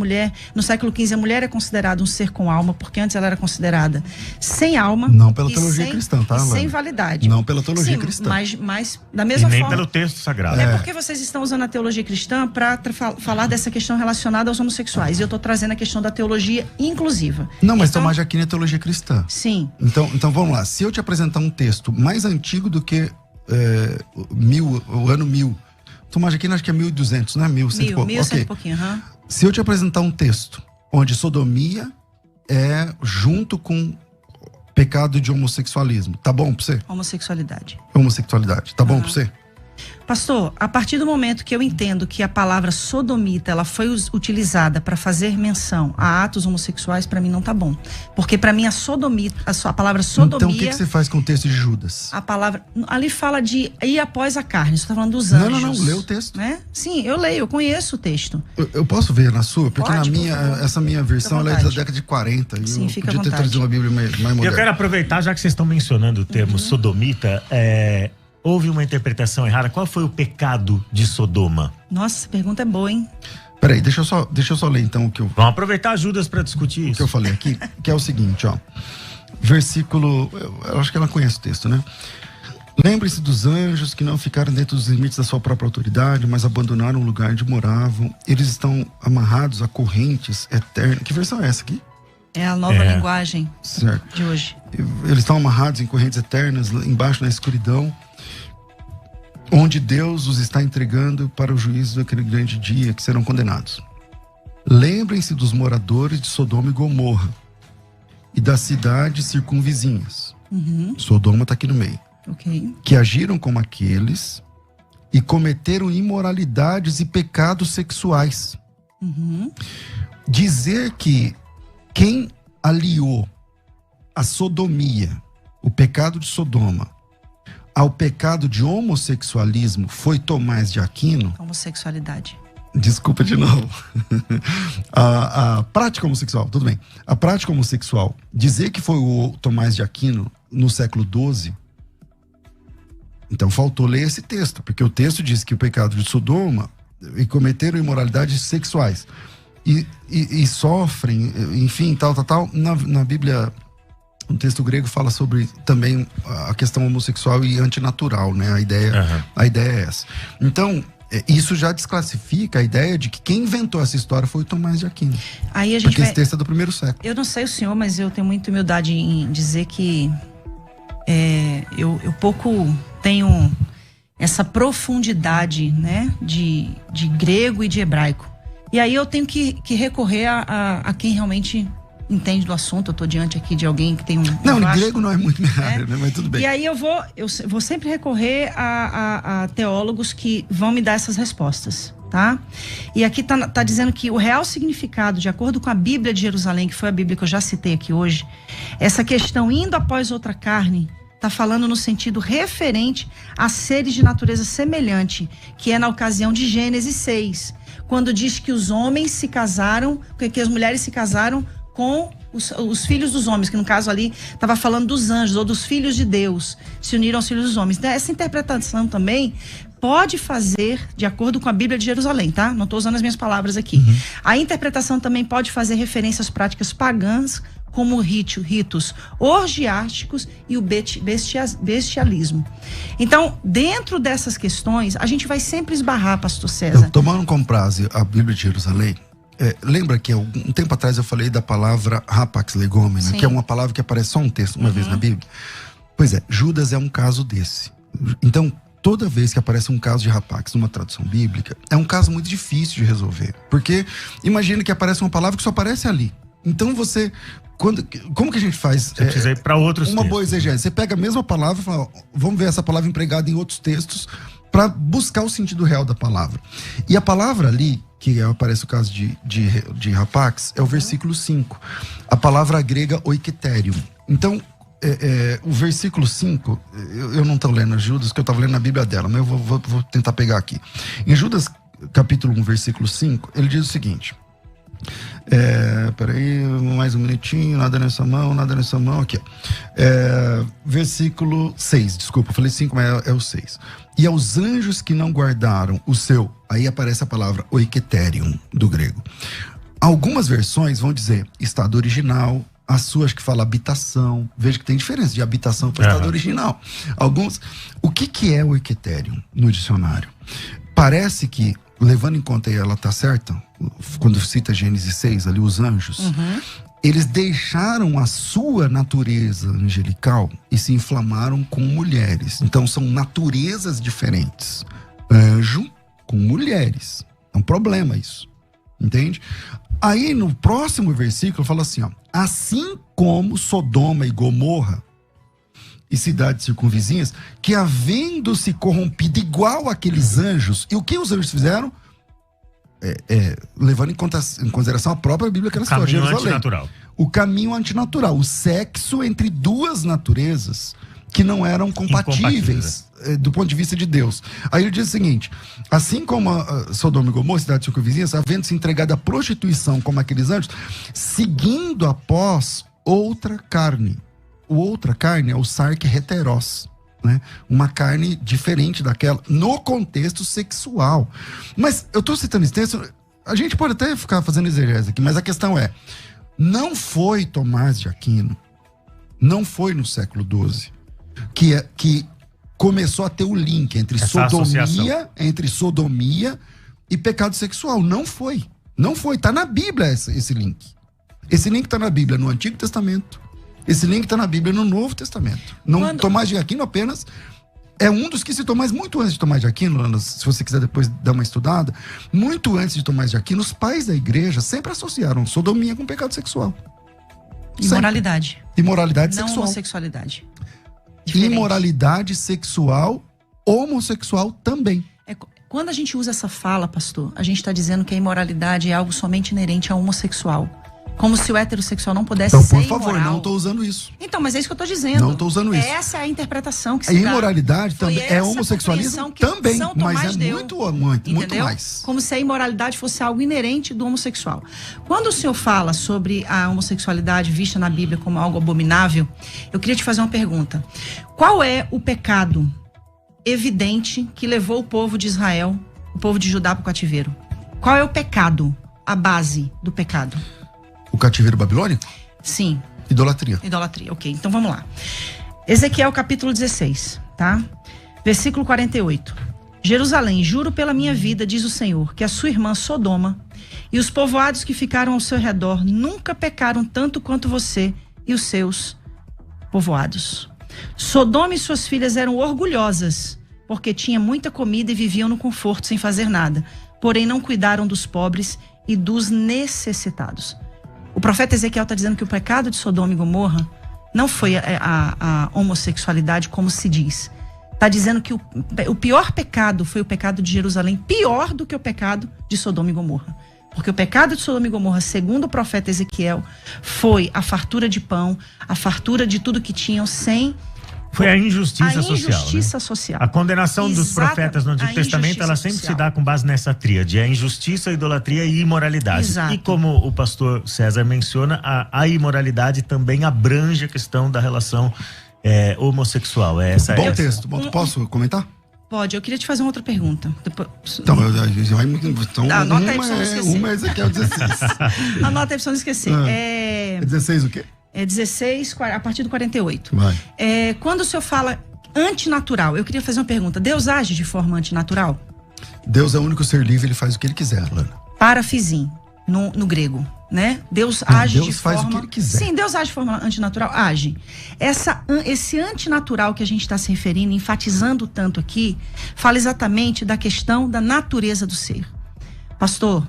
no século XV, a mulher é considerada um ser com alma, porque antes ela era considerada sem alma. Não pela teologia cristã, tá? Sem validade. Não pela teologia cristã. Mas da mesma forma. E nem pelo texto sagrado. É porque vocês estão usando a teologia cristã para falar dessa questão relacionada aos homossexuais. E eu estou trazendo a questão da teologia inclusiva. Não, mas Tomás de Aquino é teologia cristã. Sim. Então vamos lá. Se eu te apresentar um texto mais antigo do que o ano 1000, Tomás de Aquino acho que é 1200, né? 1100 e pouco. 1100 e pouquinho, aham. Se eu te apresentar um texto onde sodomia é junto com pecado de homossexualismo, tá bom pra você? Homossexualidade. Tá bom pra você? Pastor, a partir do momento que eu entendo que a palavra sodomita, ela foi utilizada para fazer menção a atos homossexuais, para mim não tá bom. Porque para mim a palavra sodomia... Então o que você faz com o texto de Judas? A palavra... Ali fala de ir após a carne, você tá falando dos anjos. Não, lê o texto. Né? Sim, eu leio, eu conheço o texto. Eu posso ver na sua? Porque Pode, essa minha versão ela é da década de 40. Sim, fica à podia ter vontade. trazido uma Bíblia mais moderna. Eu quero aproveitar, já que vocês estão mencionando o termo sodomita, houve uma interpretação errada. Qual foi o pecado de Sodoma? Nossa, essa pergunta é boa, hein? Peraí, deixa eu só ler então o que eu... Vamos aproveitar Judas para discutir isso. O que eu falei aqui, que é o seguinte, ó. Versículo... Eu acho que ela conhece o texto, né? Lembre-se dos anjos que não ficaram dentro dos limites da sua própria autoridade, mas abandonaram o lugar onde moravam. Eles estão amarrados a correntes eternas. Que versão é essa aqui? É a nova linguagem certo. De hoje. Eles estão amarrados em correntes eternas, embaixo na escuridão, onde Deus os está entregando para o juízo daquele grande dia, que serão condenados. Lembrem-se dos moradores de Sodoma e Gomorra e das cidades circunvizinhas. Sodoma está aqui no meio. Okay. Que agiram como aqueles e cometeram imoralidades e pecados sexuais. Dizer que quem aliou a sodomia, o pecado de Sodoma, ao pecado de homossexualismo foi Tomás de Aquino. Homossexualidade. Desculpa de novo. A prática homossexual, tudo bem. A prática homossexual, dizer que foi o Tomás de Aquino no século XII. Então faltou ler esse texto, porque o texto diz que o pecado de Sodoma e cometeram imoralidades sexuais e sofrem, enfim, tal. Na Bíblia, o texto grego fala sobre também a questão homossexual e antinatural, né? A ideia é essa. Então, isso já desclassifica a ideia de que quem inventou essa história foi o Tomás de Aquino. Aí a gente porque esse texto é do primeiro século. Eu não sei o senhor, mas eu tenho muita humildade em dizer que eu pouco tenho essa profundidade, né, de grego e de hebraico. E aí eu tenho que recorrer a quem realmente entende do assunto. Eu estou diante aqui de alguém que tem Não, grego não é muito minha área, né? Mas tudo bem. E aí eu vou sempre recorrer a teólogos que vão me dar essas respostas, tá? E aqui tá dizendo que o real significado, de acordo com a Bíblia de Jerusalém, que foi a Bíblia que eu já citei aqui hoje, essa questão indo após outra carne, está falando no sentido referente a seres de natureza semelhante, que é na ocasião de Gênesis 6, quando diz que os homens se casaram, que as mulheres se casaram com os filhos dos homens, que no caso ali estava falando dos anjos ou dos filhos de Deus, se uniram aos filhos dos homens. Essa interpretação também pode fazer, de acordo com a Bíblia de Jerusalém, tá? Não estou usando as minhas palavras aqui. A interpretação também pode fazer referência às práticas pagãs, como ritos orgiásticos e o bestialismo. Então, dentro dessas questões, a gente vai sempre esbarrar, pastor César. Tomando como base a Bíblia de Jerusalém, lembra que um tempo atrás eu falei da palavra rapax legomena, que é uma palavra que aparece só um texto, uma vez na Bíblia? Pois é, Judas é um caso desse. Então, toda vez que aparece um caso de rapax numa tradução bíblica, é um caso muito difícil de resolver. Porque imagina que aparece uma palavra que só aparece ali. Então você... como que a gente faz? Você precisa ir para outros textos. Uma boa exegese. Você pega a mesma palavra e fala, vamos ver essa palavra empregada em outros textos para buscar o sentido real da palavra. E a palavra ali, que aparece o caso de rapax, é o versículo 5. A palavra grega oiketerium. Então, o versículo 5, eu não estou lendo Judas, que eu estava lendo na Bíblia dela, mas eu vou tentar pegar aqui. Em Judas, capítulo 1, versículo 5, ele diz o seguinte... peraí, mais um minutinho, nada nessa mão, aqui, versículo 6, desculpa, eu falei 5, mas é o 6. E aos anjos que não guardaram o seu, aí aparece a palavra oiketerium, do grego. Algumas versões vão dizer estado original, a sua acho que fala habitação, veja que tem diferença de habitação para estado original. O que é oiketerium no dicionário? Parece que, levando em conta, e ela tá certa, quando cita Gênesis 6, ali os anjos, eles deixaram a sua natureza angelical e se inflamaram com mulheres. Então são naturezas diferentes. Anjo com mulheres. É um problema isso. Entende? Aí no próximo versículo fala assim, ó, assim como Sodoma e Gomorra e cidades circunvizinhas, que havendo se corrompido igual aqueles anjos, e o que os anjos fizeram? Levando em consideração a própria Bíblia que ela citou, Jerusalém. Antinatural. O caminho antinatural, o sexo entre duas naturezas que não eram compatíveis do ponto de vista de Deus. Aí ele diz o seguinte, assim como Sodoma e Gomorra, cidades circunvizinhas, havendo se entregado à prostituição como aqueles anjos, seguindo após outra carne. O outra carne é o sarque heteros, né? Uma carne diferente daquela, no contexto sexual. Mas eu estou citando esse texto, a gente pode até ficar fazendo exegese aqui, mas a questão é, não foi Tomás de Aquino, não foi no século XII, que começou a ter o link entre sodomia e pecado sexual. Não foi. Não foi. Tá na Bíblia esse link. Esse link tá na Bíblia no Antigo Testamento. Esse link tá na Bíblia no Novo Testamento. Tomás de Aquino apenas é um dos que citou, mas muito antes de Tomás de Aquino, Ana, se você quiser depois dar uma estudada, muito antes de Tomás de Aquino, os pais da igreja sempre associaram sodomia com pecado sexual. Imoralidade. Imoralidade não sexual. Homossexualidade. Diferente. Imoralidade sexual, homossexual também. Quando a gente usa essa fala, pastor, a gente está dizendo que a imoralidade é algo somente inerente ao homossexual. Como se o heterossexual não pudesse ser imoral. Então, por favor, não estou usando isso. Então, mas é isso que eu estou dizendo. Não estou usando isso. Essa é a interpretação que se dá. A imoralidade também é homossexualismo também, mas é muito mais. Como se a imoralidade fosse algo inerente do homossexual. Quando o senhor fala sobre a homossexualidade vista na Bíblia como algo abominável, eu queria te fazer uma pergunta. Qual é o pecado evidente que levou o povo de Israel, o povo de Judá para o cativeiro? Qual é o pecado, a base do pecado? O cativeiro babilônico? Sim. Idolatria. Idolatria, ok. Então vamos lá. Ezequiel capítulo 16, tá? Versículo 48. Jerusalém, juro pela minha vida, diz o Senhor, que a sua irmã Sodoma e os povoados que ficaram ao seu redor nunca pecaram tanto quanto você e os seus povoados. Sodoma e suas filhas eram orgulhosas, porque tinha muita comida e viviam no conforto sem fazer nada. Porém não cuidaram dos pobres e dos necessitados. O profeta Ezequiel está dizendo que o pecado de Sodoma e Gomorra não foi a homossexualidade, como se diz. Está dizendo que o pior pecado foi o pecado de Jerusalém, pior do que o pecado de Sodoma e Gomorra. Porque o pecado de Sodoma e Gomorra, segundo o profeta Ezequiel, foi a fartura de pão, a fartura de tudo que tinham sem... Foi a injustiça social. A injustiça social. A condenação dos profetas no Antigo Testamento, ela sempre se dá com base nessa tríade. A injustiça, a idolatria e a imoralidade. Exato. E como o pastor César menciona, a imoralidade também abrange a questão da relação homossexual. Bom texto. Posso comentar? Pode. Eu queria te fazer uma outra pergunta. Então, anota aí pra você não esquecer. Uma é Ezequiel 16. Anota aí pra você não esquecer. É 16 o quê? É 16, a partir do 48. Vai. Quando o senhor fala antinatural, eu queria fazer uma pergunta. Deus age de forma antinatural? Deus é o único ser livre, ele faz o que ele quiser, Lana. Parafisem, no grego, né? Deus age de forma... Deus faz o que ele quiser. Sim, Deus age de forma antinatural, age. Esse antinatural que a gente está se referindo, enfatizando tanto aqui, fala exatamente da questão da natureza do ser. Pastor,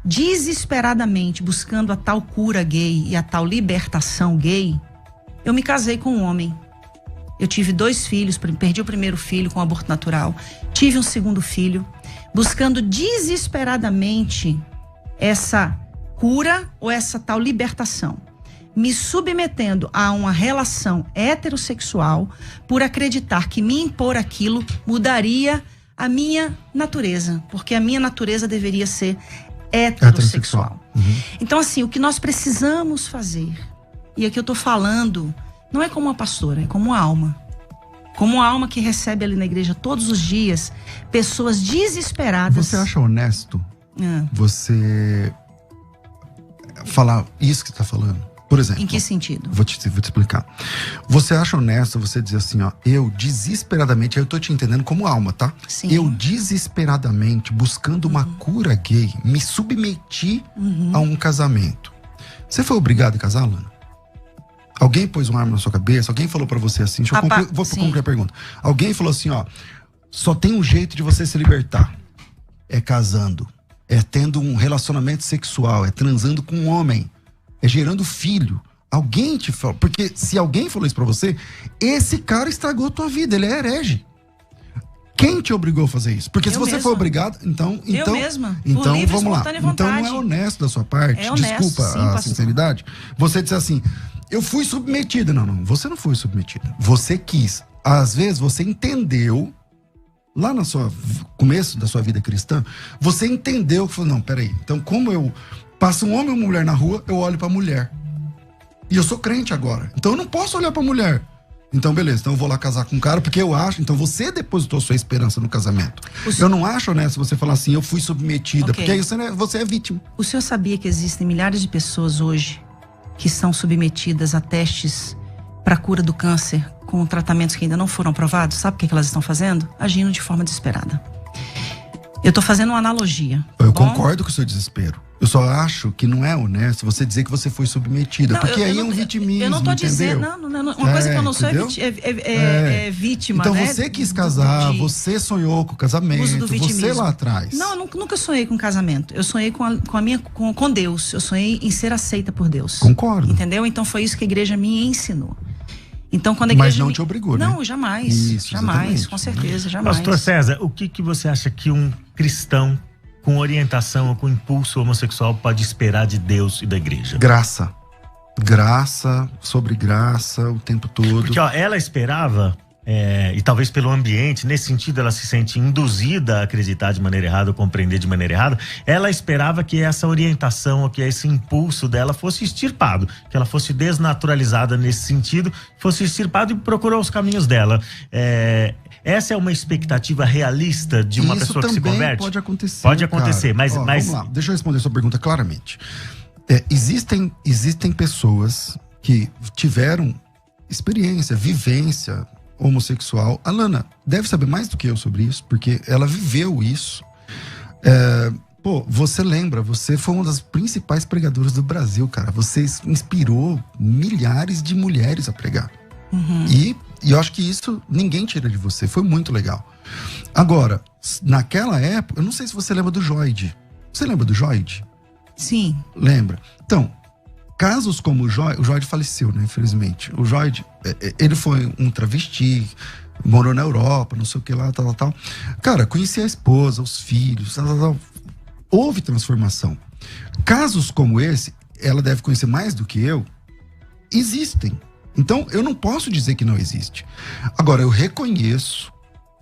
desesperadamente buscando a tal cura gay e a tal libertação gay, eu me casei com um homem. Eu tive 2 filhos, perdi o primeiro filho com aborto natural, tive um segundo filho, buscando desesperadamente essa cura ou essa tal libertação, me submetendo a uma relação heterossexual por acreditar que me impor aquilo mudaria a minha natureza, porque a minha natureza deveria ser heterossexual. Então, assim, o que nós precisamos fazer, e aqui eu tô falando, não é como uma pastora, é como uma alma. Como uma alma que recebe ali na igreja todos os dias pessoas desesperadas. Você acha honesto você falar isso que você tá falando? Por exemplo. Em que sentido? Vou te explicar. Você acha honesto você dizer assim, ó, eu desesperadamente, eu tô te entendendo como alma, tá? Sim. Eu desesperadamente, buscando uma cura gay, me submeti a um casamento. Você foi obrigado a casar, Lana? Alguém pôs uma arma na sua cabeça? Alguém falou pra você assim, vou concluir a pergunta. Alguém falou assim, ó, só tem um jeito de você se libertar. É casando. É tendo um relacionamento sexual, é transando com um homem. É gerando filho. Alguém te falou. Porque se alguém falou isso pra você, esse cara estragou a tua vida. Ele é herege. Quem te obrigou a fazer isso? Porque se você for obrigado, então eu mesma. Então livre, vamos lá. Vontade. Então não é honesto da sua parte. É honesto, desculpa sim, a sinceridade. Você disse assim, eu fui submetida. Não, você não foi submetida. Você quis. Às vezes você entendeu, lá no começo da sua vida cristã, você entendeu que falou, não, peraí. Então como eu passo um homem ou uma mulher na rua, eu olho pra mulher. E eu sou crente agora. Então eu não posso olhar pra mulher. Então beleza, então eu vou lá casar com um cara, porque eu acho, então você depositou sua esperança no casamento. Eu não acho honesto você falar assim, eu fui submetida, porque aí você é vítima. O senhor sabia que existem milhares de pessoas hoje que são submetidas a testes para cura do câncer com tratamentos que ainda não foram aprovados, sabe o que elas estão fazendo? Agindo de forma desesperada. Eu tô fazendo uma analogia. Eu concordo com o seu desespero. Eu só acho que não é honesto você dizer que você foi submetida. Não, porque aí é um vitimismo, eu não tô dizendo... Não, uma coisa que eu não sou é vítima, então, né? você quis casar, você sonhou com o casamento, você lá atrás. Não, eu nunca sonhei com casamento. Eu sonhei com Deus. Eu sonhei em ser aceita por Deus. Concordo. Entendeu? Então foi isso que a igreja me ensinou. Então, quando a igreja Mas não te obrigou, né? Não, jamais. Isso, jamais, com certeza, jamais. Pastor César, o que você acha que um cristão com orientação ou com impulso homossexual pode esperar de Deus e da igreja? Graça. Graça sobre graça o tempo todo. Porque ela esperava, e talvez pelo ambiente, nesse sentido ela se sente induzida a acreditar de maneira errada ou compreender de maneira errada, ela esperava que essa orientação, ou que esse impulso dela fosse extirpado, que ela fosse desnaturalizada nesse sentido, fosse extirpado e procurou os caminhos dela. Essa é uma expectativa realista de uma pessoa que se converte? Pode acontecer. Pode acontecer, cara. mas... Vamos lá, deixa eu responder a sua pergunta claramente. Existem pessoas que tiveram experiência, vivência homossexual. A Lana deve saber mais do que eu sobre isso, porque ela viveu isso. Você lembra, você foi uma das principais pregadoras do Brasil, cara. Você inspirou milhares de mulheres a pregar. Uhum. E eu acho que isso ninguém tira de você, foi muito legal. Agora, naquela época, eu não sei se você lembra do Joide. Você lembra do Joide? Sim. Lembra? Então, casos como o Joide faleceu, né, infelizmente. O Joide, ele foi um travesti, morou na Europa, não sei o que lá, tal. Cara, conhecia a esposa, os filhos, tal. Houve transformação. Casos como esse, ela deve conhecer mais do que eu, existem. Então, eu não posso dizer que não existe. Agora, eu reconheço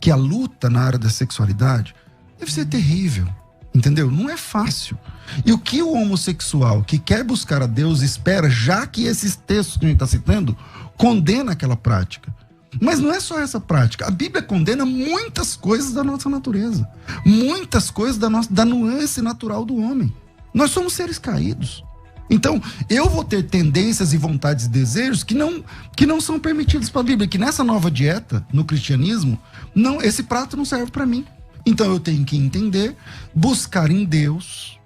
que a luta na área da sexualidade deve ser terrível, entendeu? Não é fácil. E o que o homossexual que quer buscar a Deus espera, já que esses textos que a gente está citando, condena aquela prática. Mas não é só essa prática. A Bíblia condena muitas coisas da nossa natureza. Muitas coisas da nuance natural do homem. Nós somos seres caídos. Então, eu vou ter tendências e vontades e desejos que não são permitidos para a Bíblia. Que nessa nova dieta, no cristianismo, esse prato não serve para mim. Então, eu tenho que entender, buscar em Deus.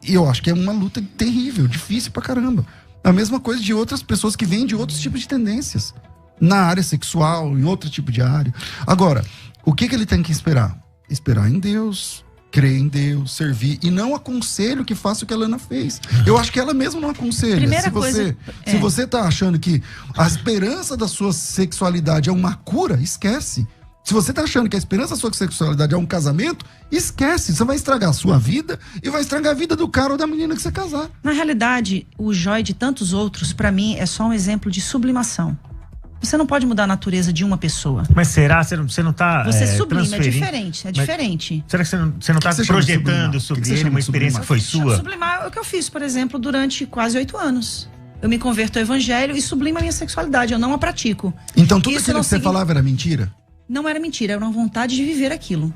E eu acho que é uma luta terrível, difícil pra caramba. A mesma coisa de outras pessoas que vêm de outros tipos de tendências. Na área sexual, em outro tipo de área. Agora, o que ele tem que esperar? Esperar em Deus, crer em Deus, servir. E não aconselho que faça o que a Lana fez. Eu acho que ela mesma não aconselha. Se você tá achando que a esperança da sua sexualidade é uma cura, esquece. Se você tá achando que a esperança da sua sexualidade é um casamento, esquece. Você vai estragar a sua vida e vai estragar a vida do cara ou da menina que você casar. Na realidade, o Joy e tantos outros, pra mim, é só um exemplo de sublimação. Você não pode mudar a natureza de uma pessoa. Mas será? Você não tá Você sublima, é diferente, diferente. Será que você não tá projetando sobre ele uma experiência que foi sua? Sublimar é o que eu fiz, por exemplo, durante quase 8 anos. Eu me converto ao evangelho e sublimo a minha sexualidade, eu não a pratico. Então tudo aquilo que você falava era mentira? Não era mentira, era uma vontade de viver aquilo.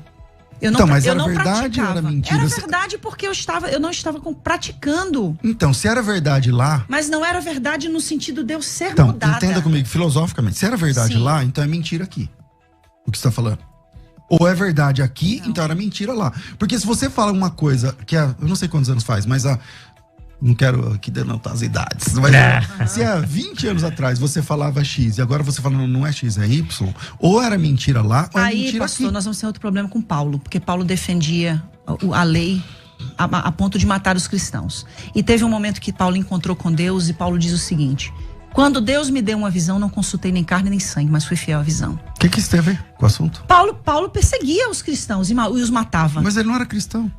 Mas era verdade ou era mentira? Era verdade porque eu não estava praticando. Então, se era verdade lá... Mas não era verdade no sentido de eu ser então, mudada. Entenda comigo, filosoficamente. Se era verdade lá, então é mentira aqui. O que você está falando. Ou é verdade aqui, então era mentira lá. Porque se você fala uma coisa que eu não sei quantos anos faz, mas não quero aqui denotar as idades. Mas se há 20 anos atrás você falava X e agora você fala não é X, é Y, ou era mentira lá, ou é mentira pastor, aqui. Nós vamos ter outro problema com Paulo, porque Paulo defendia a lei a ponto de matar os cristãos. E teve um momento que Paulo encontrou com Deus e Paulo diz o seguinte: quando Deus me deu uma visão, não consultei nem carne nem sangue, mas fui fiel à visão. O que isso tem a ver com o assunto? Paulo perseguia os cristãos e os matava. Mas ele não era cristão.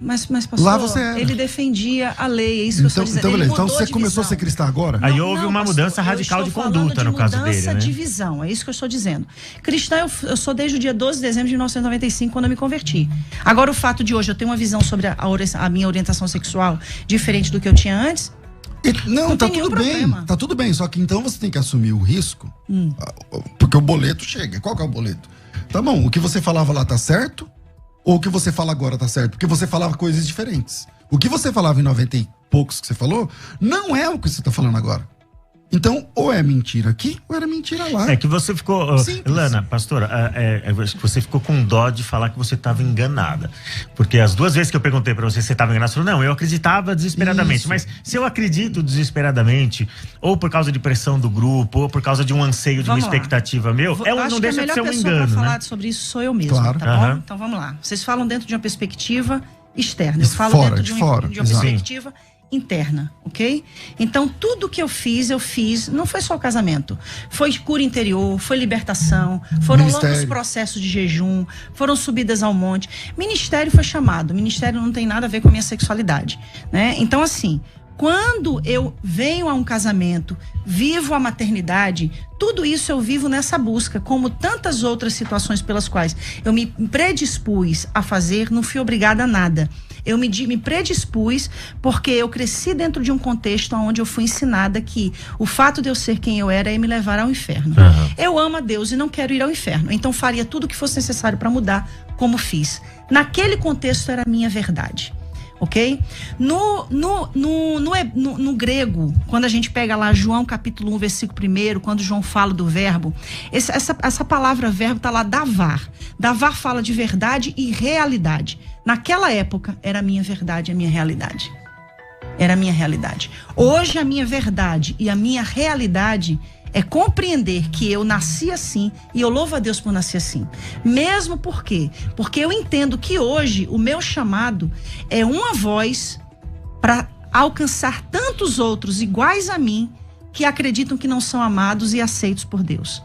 Mas pastor, lá você era. Ele defendia a lei, é isso que eu estou dizendo. Então, beleza. Então você começou a ser cristã agora? Aí houve uma mudança radical de conduta no caso dele, né? Mudança de visão, é isso que eu estou dizendo. Cristã eu sou desde o dia 12 de dezembro de 1995, quando eu me converti. Agora, o fato de hoje eu ter uma visão sobre a minha orientação sexual diferente do que eu tinha antes... Não, tá tudo bem. Tá tudo bem, só que então você tem que assumir o risco, porque o boleto chega. Qual que é o boleto? Tá bom, o que você falava lá tá certo? Ou o que você fala agora tá certo? Porque você falava coisas diferentes. O que você falava em 90 e poucos que você falou, não é o que você tá falando agora. Então, ou é mentira aqui, ou era mentira lá. É que você ficou... Lana, pastora, você ficou com dó de falar que você estava enganada. Porque as 2 vezes que eu perguntei pra você se você estava enganada, você falou, não, eu acreditava desesperadamente. Isso. Mas se eu acredito desesperadamente, ou por causa de pressão do grupo, ou por causa de um anseio, de uma expectativa meu, não deixa de ser um engano, né? A melhor pessoa pra falar sobre isso sou eu mesma, claro. tá bom? Então vamos lá. Vocês falam dentro de uma perspectiva externa. Eu falo dentro de uma perspectiva interna, ok? Então, tudo que eu fiz, não foi só o casamento. Foi cura interior, foi libertação, foram longos processos de jejum, foram subidas ao monte. Ministério foi chamado. Ministério não tem nada a ver com a minha sexualidade, né? Então, assim, quando eu venho a um casamento, vivo a maternidade, tudo isso eu vivo nessa busca, como tantas outras situações pelas quais eu me predispus a fazer, não fui obrigada a nada. Eu me predispus porque eu cresci dentro de um contexto onde eu fui ensinada que o fato de eu ser quem eu era ia me levar ao inferno. Eu amo a Deus e não quero ir ao inferno. Então faria tudo o que fosse necessário para mudar, como fiz. Naquele contexto era a minha verdade. Ok? No grego, quando a gente pega lá João capítulo 1, versículo 1, quando João fala do verbo, essa palavra verbo está lá, davar. Davar fala de verdade e realidade. Naquela época, era a minha verdade, a minha realidade. Era a minha realidade. Hoje, a minha verdade e a minha realidade é compreender que eu nasci assim e eu louvo a Deus por nascer assim. Mesmo porque eu entendo que hoje o meu chamado é uma voz para alcançar tantos outros iguais a mim que acreditam que não são amados e aceitos por Deus.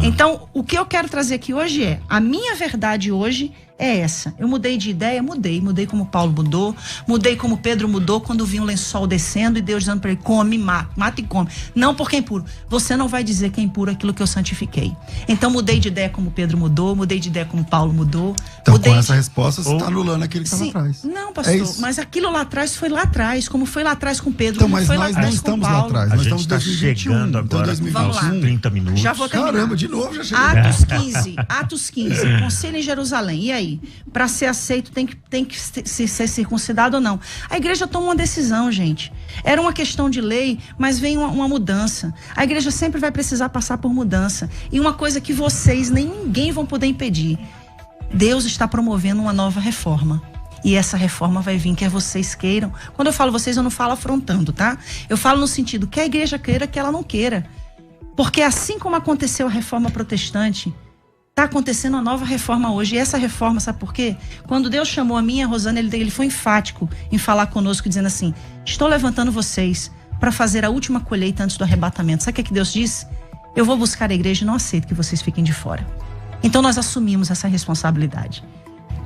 Então, o que eu quero trazer aqui hoje é, a minha verdade hoje é essa. Eu mudei de ideia, mudei como Paulo mudou, mudei como Pedro mudou quando vi um lençol descendo e Deus dizendo para ele, come, mata e come. Não porque é impuro. Você não vai dizer que é impuro aquilo que eu santifiquei. Então mudei de ideia como Pedro mudou, mudei de ideia como Paulo mudou. Então com essa resposta você está anulando aquilo que estava atrás. Não, pastor, mas aquilo lá atrás foi lá atrás, como foi lá atrás com Pedro. Então, mas nós não estamos lá atrás, nós estamos em 2021. Chegando agora, então 2021, 30 minutos. Já vou terminar. Caramba, de novo já chegou. Atos 15, conselho em Jerusalém. E aí? Para ser aceito tem que ser circuncidado ou não? A igreja toma uma decisão, gente. Era uma questão de lei, mas vem uma mudança. A igreja sempre vai precisar passar por mudança. E uma coisa que vocês nem ninguém vão poder impedir. Deus está promovendo uma nova reforma. E essa reforma vai vir, quer vocês queiram. Quando eu falo vocês, eu não falo afrontando, tá? Eu falo no sentido que a igreja queira, que ela não queira. Porque assim como aconteceu a reforma protestante, está acontecendo uma nova reforma hoje. E essa reforma, sabe por quê? Quando Deus chamou a mim e a Rosana, ele foi enfático em falar conosco, dizendo assim, estou levantando vocês para fazer a última colheita antes do arrebatamento. Sabe o que Deus disse? Eu vou buscar a igreja e não aceito que vocês fiquem de fora. Então nós assumimos essa responsabilidade.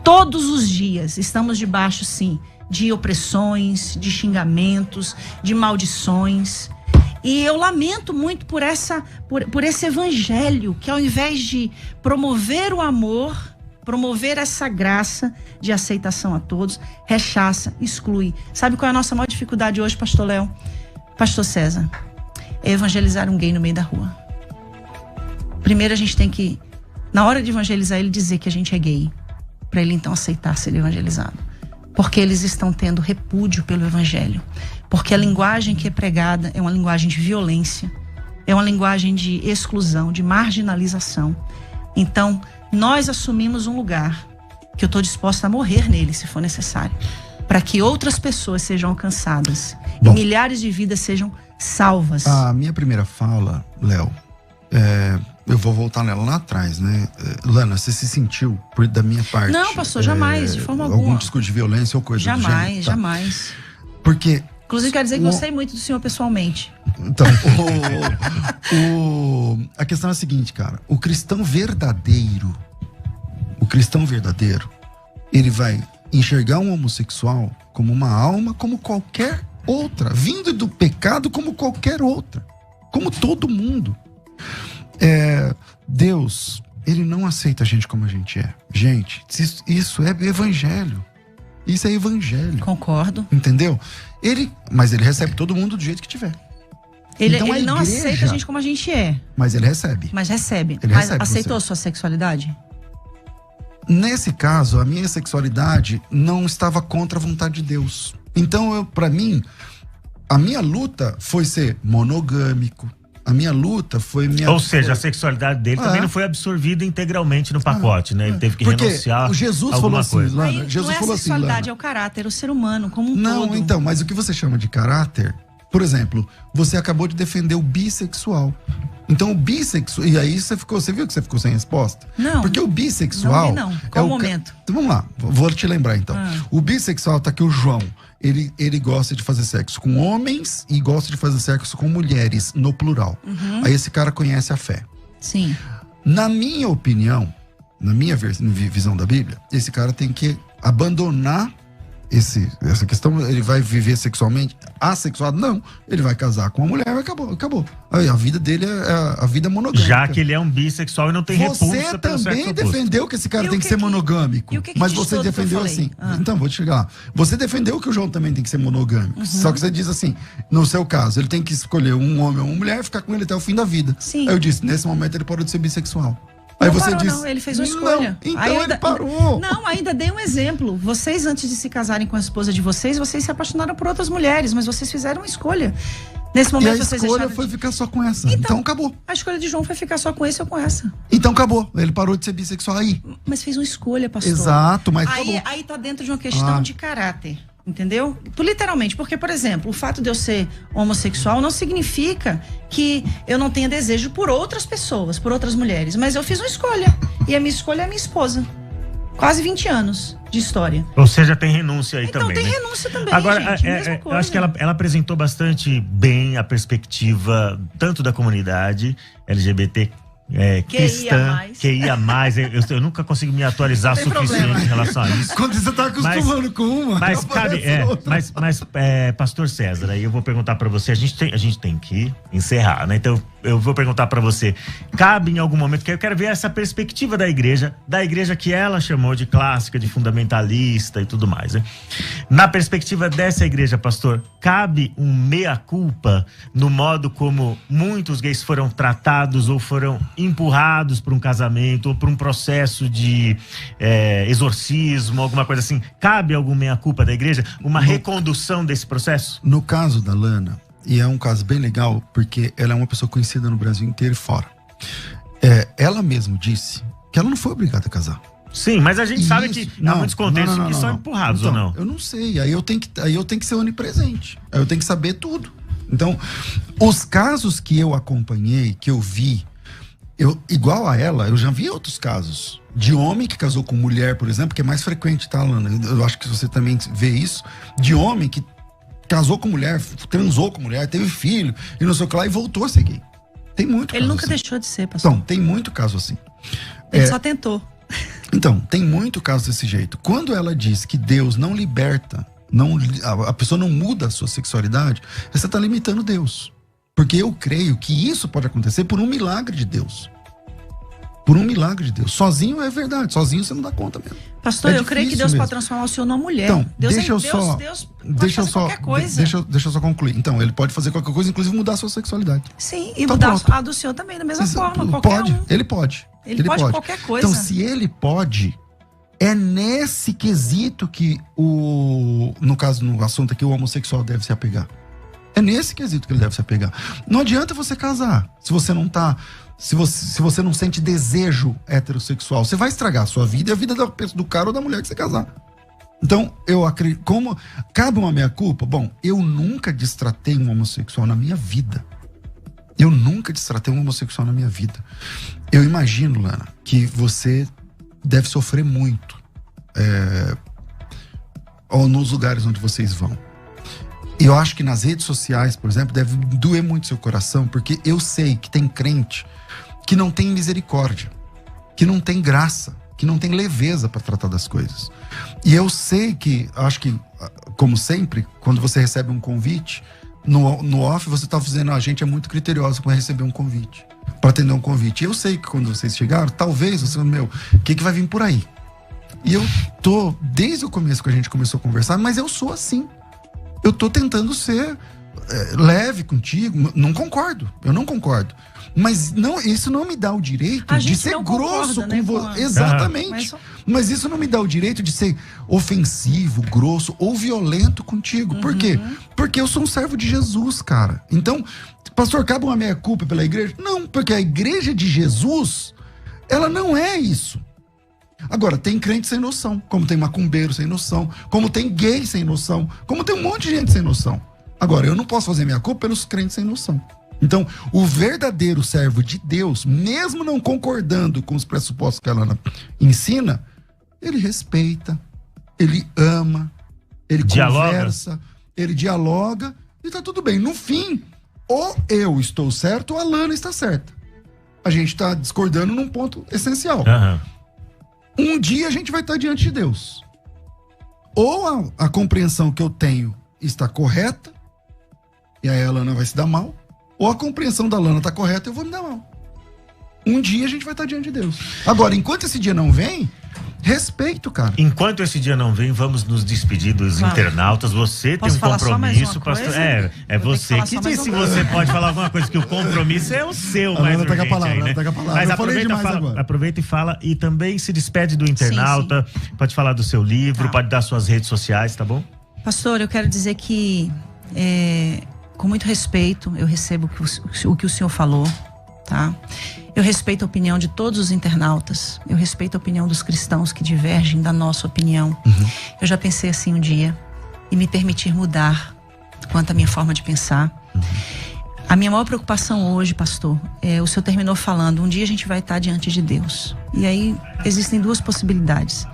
Todos os dias estamos debaixo, sim, de opressões, de xingamentos, de maldições. E eu lamento muito por esse evangelho que, ao invés de promover o amor, promover essa graça de aceitação a todos, rechaça, exclui. Sabe qual é a nossa maior dificuldade hoje, pastor Léo? Pastor César? É evangelizar um gay no meio da rua. Primeiro a gente tem que, na hora de evangelizar ele, dizer que a gente é gay, para ele então aceitar ser evangelizado. Porque eles estão tendo repúdio pelo evangelho. Porque a linguagem que é pregada é uma linguagem de violência, é uma linguagem de exclusão, de marginalização. Então, nós assumimos um lugar que eu estou disposta a morrer nele, se for necessário, para que outras pessoas sejam alcançadas e milhares de vidas sejam salvas. A minha primeira fala, Léo, eu vou voltar nela lá atrás, né? Lana, você se sentiu, da minha parte... Não, pastor, jamais, de forma alguma. Algum discurso de violência ou coisa do gênero? Jamais, jamais. Porque... Inclusive, quero dizer que gostei muito do senhor pessoalmente. Então, a questão é a seguinte, cara. O cristão verdadeiro, ele vai enxergar um homossexual como uma alma, como qualquer outra, vindo do pecado como qualquer outra, como todo mundo. Deus, ele não aceita a gente como a gente é. Gente, isso é evangelho. Isso é evangelho. Concordo. Entendeu? Mas ele recebe todo mundo do jeito que tiver. Ele não aceita a gente como a gente é. Mas ele recebe. Mas recebe. Ele recebe aceitou a sua sexualidade? Nesse caso, a minha sexualidade não estava contra a vontade de Deus. Então, pra mim, a minha luta foi ser monogâmico, A minha luta foi Ou seja, a sexualidade dele também não foi absorvida integralmente no pacote, né? Ele teve que renunciar o Jesus alguma falou assim, coisa. Lana, Jesus não é a falou sexualidade, assim, é o caráter, o ser humano como um todo. Não, então, mas o que você chama de caráter, por exemplo, você acabou de defender o bissexual. Então o bissexual, e aí você viu que você ficou sem resposta? Não. Porque o bissexual... Não. Qual o momento? Então, vamos lá, vou te lembrar então. O bissexual tá aqui o João. Ele gosta de fazer sexo com homens e gosta de fazer sexo com mulheres, no plural. Aí esse cara conhece a fé. Sim. Na minha opinião, na minha visão da Bíblia, esse cara tem que abandonar essa questão. Ele vai viver sexualmente assexuado? Não. Ele vai casar com uma mulher e acabou. Aí, a vida dele é a vida monogâmica. Já que ele é um bissexual e não tem repulsa pelo sexo oposto. Você também defendeu que esse cara tem que ser monogâmico. Mas você defendeu assim. Então, vou te chegar lá. Você defendeu que o João também tem que ser monogâmico. Só que você diz assim, no seu caso, ele tem que escolher um homem ou uma mulher e ficar com ele até o fim da vida. Sim. Aí eu disse, nesse momento ele parou de ser bissexual. Aí não você parou, disse, não, ele fez uma escolha. Então ele parou. Não, ainda dei um exemplo. Vocês, antes de se casarem com a esposa de vocês se apaixonaram por outras mulheres, mas vocês fizeram uma escolha. Nesse momento, e a escolha foi ficar só com essa. Então acabou. A escolha de João foi ficar só com esse ou com essa. Então acabou. Ele parou de ser bissexual aí. Mas fez uma escolha, pastor. Exato, mas aí tá dentro de uma questão de caráter. Entendeu? Literalmente, porque, por exemplo, o fato de eu ser homossexual não significa que eu não tenha desejo por outras pessoas, por outras mulheres. Mas eu fiz uma escolha. E a minha escolha é a minha esposa. Quase 20 anos de história. Ou seja, tem renúncia aí então, também. Tem né? renúncia também. Agora, gente, eu acho que ela apresentou bastante bem a perspectiva tanto da comunidade LGBT. Cristã, QIA+, eu nunca consigo me atualizar o suficiente em relação a isso. Quando você tá acostumando com uma, mas cabe, Pastor César, aí eu vou perguntar para você, a gente tem que encerrar, né? Então eu vou perguntar para você, cabe em algum momento, que eu quero ver essa perspectiva da igreja que ela chamou de clássica, de fundamentalista e tudo mais, né? Na perspectiva dessa igreja, pastor, cabe um meia-culpa no modo como muitos gays foram tratados ou foram empurrados para um casamento ou para um processo de exorcismo, alguma coisa assim. Cabe alguma meia-culpa da igreja? Uma recondução desse processo? No caso da Lana, e é um caso bem legal, porque ela é uma pessoa conhecida no Brasil inteiro e fora. Ela mesma disse que ela não foi obrigada a casar. Sim, mas a gente sabe que há muitos contextos que são empurrados, então, ou não? Eu não sei, aí eu tenho que ser onipresente. Aí eu tenho que saber tudo. Então, os casos que eu acompanhei, que eu vi, igual a ela, eu já vi outros casos de homem que casou com mulher, por exemplo, que é mais frequente, tá, Lana? Eu acho que você também vê isso, de homem que casou com mulher, transou com mulher, teve filho, e não sei o que lá, e voltou a ser gay. Tem muito Ele caso nunca assim. deixou de ser, pastor. Então, tem muito caso assim. Ele só tentou. Então, tem muito caso desse jeito. Quando ela diz que Deus não liberta, a pessoa não muda a sua sexualidade, você está limitando Deus. Porque eu creio que isso pode acontecer por um milagre de Deus. Por um milagre de Deus. Sozinho é verdade, sozinho você não dá conta mesmo. Pastor, eu creio que Deus pode transformar o senhor numa mulher. Então, Deus deixa eu qualquer coisa. Deixa eu só concluir. Então, ele pode fazer qualquer coisa, inclusive mudar a sua sexualidade. Sim, e mudar a do senhor também, da mesma forma. Ele pode. Ele pode qualquer coisa. Então, se ele pode, é nesse quesito que no caso, no assunto aqui, o homossexual deve se apegar. É nesse quesito que ele deve se apegar. Não adianta você casar se você não tá... Se você não sente desejo heterossexual, você vai estragar a sua vida e a vida do cara ou da mulher que você casar. Então, eu acredito... Como cabe uma meia-culpa? Bom, eu nunca destratei um homossexual na minha vida. Eu imagino, Lana, que você deve sofrer muito nos lugares onde vocês vão. E eu acho que nas redes sociais, por exemplo, deve doer muito seu coração, porque eu sei que tem crente que não tem misericórdia, que não tem graça, que não tem leveza para tratar das coisas. E eu sei que, acho que, como sempre, quando você recebe um convite, no off você está dizendo, a gente é muito criteriosa para receber um convite, para atender um convite. E eu sei que quando vocês chegaram, talvez você, o que vai vir por aí? E eu tô, desde o começo que a gente começou a conversar, mas eu sou assim. Eu tô tentando ser leve contigo. Não concordo. Eu não concordo. Mas isso não me dá o direito de ser grosso com você. Exatamente. Mas isso não me dá o direito de ser ofensivo, grosso ou violento contigo. Por quê? Porque eu sou um servo de Jesus, cara. Então, Pastor, cabe uma meia-culpa pela igreja? Não, porque a igreja de Jesus, ela não é isso. Agora, tem crente sem noção, como tem macumbeiro sem noção, como tem gay sem noção, como tem um monte de gente sem noção. Agora, eu não posso fazer minha culpa pelos crentes sem noção. Então, o verdadeiro servo de Deus, mesmo não concordando com os pressupostos que ela ensina, ele respeita, ele ama, ele conversa, ele dialoga e tá tudo bem. No fim, ou eu estou certo ou a Lana está certa. A gente tá discordando num ponto essencial. Um dia a gente vai estar diante de Deus. Ou a compreensão que eu tenho está correta, e aí a Lana vai se dar mal, ou a compreensão da Lana está correta e eu vou me dar mal. Um dia a gente vai estar diante de Deus. Agora, enquanto esse dia não vem, respeito, cara. Enquanto esse dia não vem, vamos nos despedir dos internautas. Você tem um compromisso, pastor. É você que diz se você pode falar alguma coisa, que o compromisso é o seu, mais urgente aí, né? Mas aproveita e fala, e também se despede do internauta, pode falar do seu livro, pode dar suas redes sociais, tá bom? Pastor, eu quero dizer que com muito respeito eu recebo o que o senhor falou, tá? Eu respeito a opinião de todos os internautas. Eu respeito a opinião dos cristãos que divergem da nossa opinião. Eu já pensei assim um dia e me permitir mudar quanto à minha forma de pensar. A minha maior preocupação hoje, pastor, o senhor terminou falando, um dia a gente vai estar diante de Deus. E aí existem duas possibilidades.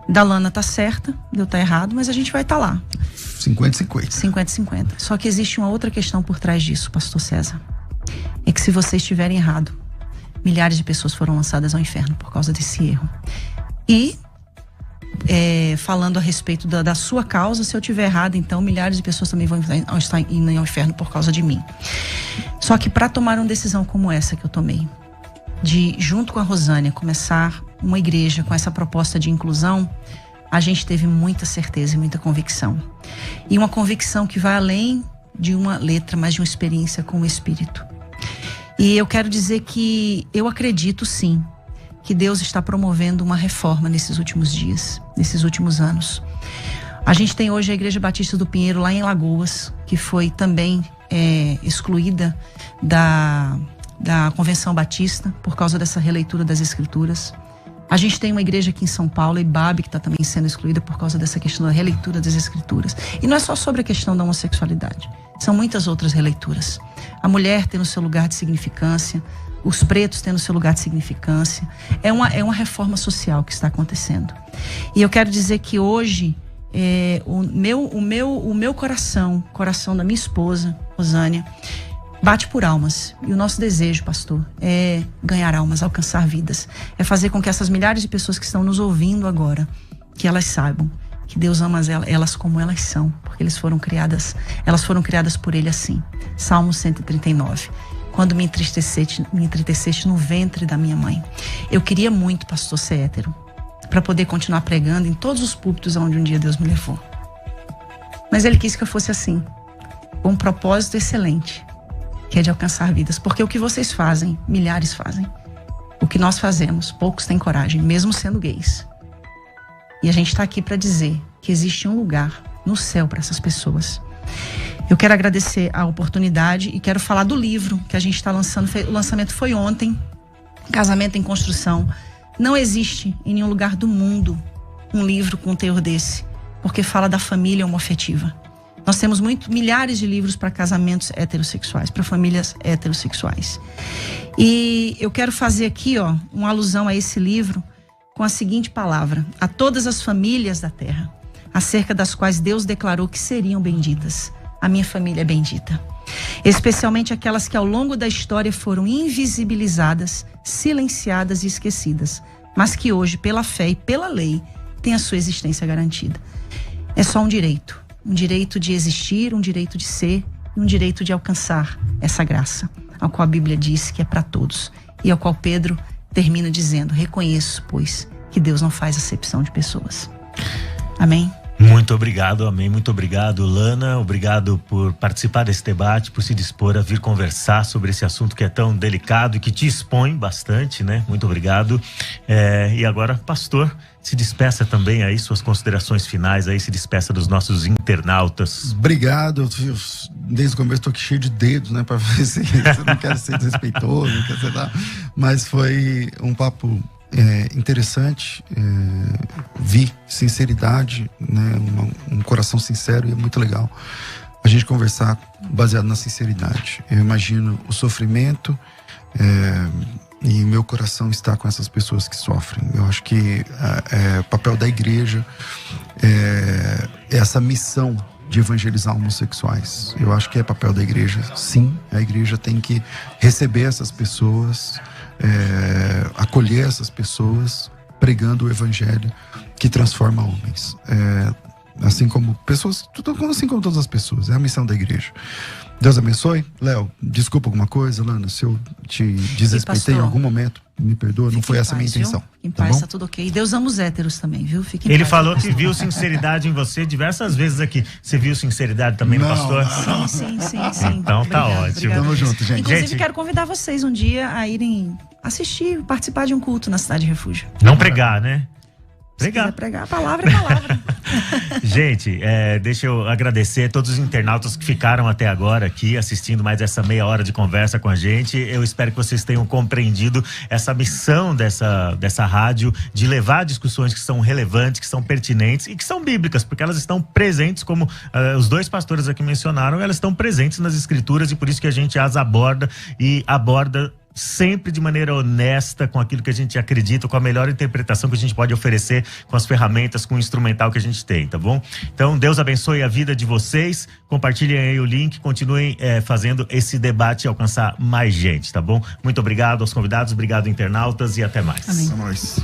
Da Lana tá certa, de eu tá errado, mas a gente vai estar lá. 50-50. 50-50. Só que existe uma outra questão por trás disso, pastor César. É que se vocês estiverem errado, milhares de pessoas foram lançadas ao inferno por causa desse erro. E, falando a respeito da sua causa, se eu estiver errado, então milhares de pessoas também vão estar indo ao inferno por causa de mim. Só que para tomar uma decisão como essa que eu tomei, de, junto com a Rosânia, começar uma igreja com essa proposta de inclusão, a gente teve muita certeza e muita convicção. E uma convicção que vai além de uma letra, mas de uma experiência com o Espírito. E eu quero dizer que eu acredito sim que Deus está promovendo uma reforma nesses últimos dias, nesses últimos anos. A gente tem hoje a Igreja Batista do Pinheiro lá em Lagoas, que foi também excluída da Convenção Batista por causa dessa releitura das Escrituras. A gente tem uma igreja aqui em São Paulo, Ibabe, que está também sendo excluída por causa dessa questão da releitura das Escrituras. E não é só sobre a questão da homossexualidade. São muitas outras releituras. A mulher tem o seu lugar de significância, os pretos têm o seu lugar de significância. É uma reforma social que está acontecendo. E eu quero dizer que hoje, o meu coração da minha esposa, Rosânia, bate por almas. E o nosso desejo, pastor, é ganhar almas, alcançar vidas. É fazer com que essas milhares de pessoas que estão nos ouvindo agora, que elas saibam que Deus ama elas como elas são, porque elas foram criadas por Ele assim. Salmo 139. Quando me entristeceste no ventre da minha mãe. Eu queria muito, pastor, ser hétero, para poder continuar pregando em todos os púlpitos onde um dia Deus me levou. Mas Ele quis que eu fosse assim, com um propósito excelente, que é de alcançar vidas. Porque o que vocês fazem, milhares fazem. O que nós fazemos, poucos têm coragem, mesmo sendo gays. E a gente está aqui para dizer que existe um lugar no céu para essas pessoas. Eu quero agradecer a oportunidade e quero falar do livro que a gente está lançando. O lançamento foi ontem, Casamento em Construção. Não existe em nenhum lugar do mundo um livro com um teor desse, porque fala da família homoafetiva. Nós temos milhares de livros para casamentos heterossexuais, para famílias heterossexuais. E eu quero fazer aqui, uma alusão a esse livro com a seguinte palavra: a todas as famílias da terra, acerca das quais Deus declarou que seriam benditas. A minha família é bendita. Especialmente aquelas que ao longo da história foram invisibilizadas, silenciadas e esquecidas, mas que hoje, pela fé e pela lei, têm a sua existência garantida. É só um direito de existir, um direito de ser e um direito de alcançar essa graça, ao qual a Bíblia diz que é para todos e ao qual Pedro termina dizendo: reconheço, pois, que Deus não faz acepção de pessoas. Amém? Muito obrigado, amém. Muito obrigado, Lana. Obrigado por participar desse debate, por se dispor a vir conversar sobre esse assunto que é tão delicado e que te expõe bastante, né? Muito obrigado. E agora, pastor, se despeça também aí, suas considerações finais aí, se despeça dos nossos internautas. Obrigado. desde o começo tô aqui cheio de dedos, né? Pra ver se eu não quero ser desrespeitoso, não quero ser lá. Mas foi um papo interessante. Vi sinceridade, né? Um coração sincero, e é muito legal a gente conversar baseado na sinceridade. Eu imagino o sofrimento, e meu coração está com essas pessoas que sofrem. Eu acho que o papel da igreja é essa missão de evangelizar homossexuais. Eu acho que é papel da igreja, sim. A igreja tem que receber essas pessoas, acolher essas pessoas, pregando o evangelho que transforma homens. Assim como pessoas, assim como todas as pessoas. É a missão da igreja. Deus abençoe. Léo, desculpa alguma coisa, Lana, se eu te desrespeitei em algum momento, me perdoa, não foi essa a minha intenção. Em paz, tá tudo ok. E Deus ama os héteros também, viu? Fique em Ele paz, falou que viu sinceridade em você diversas vezes aqui. Você viu sinceridade também no pastor? Sim. Então tá ótimo. Tamo junto, gente. Inclusive, quero convidar vocês um dia a irem assistir, participar de um culto na Cidade Refúgio. Não pregar, né? Pregar, a palavra é palavra. Gente, deixa eu agradecer todos os internautas que ficaram até agora aqui assistindo mais essa meia hora de conversa com a gente. Eu espero que vocês tenham compreendido essa missão dessa rádio de levar discussões que são relevantes, que são pertinentes e que são bíblicas, porque elas estão presentes, como os dois pastores aqui mencionaram, elas estão presentes nas escrituras, e por isso que a gente as aborda sempre de maneira honesta, com aquilo que a gente acredita, com a melhor interpretação que a gente pode oferecer, com as ferramentas, com o instrumental que a gente tem, tá bom? Então, Deus abençoe a vida de vocês, compartilhem aí o link, continuem fazendo esse debate alcançar mais gente, tá bom? Muito obrigado aos convidados, obrigado internautas, e até mais. Amém. Até mais.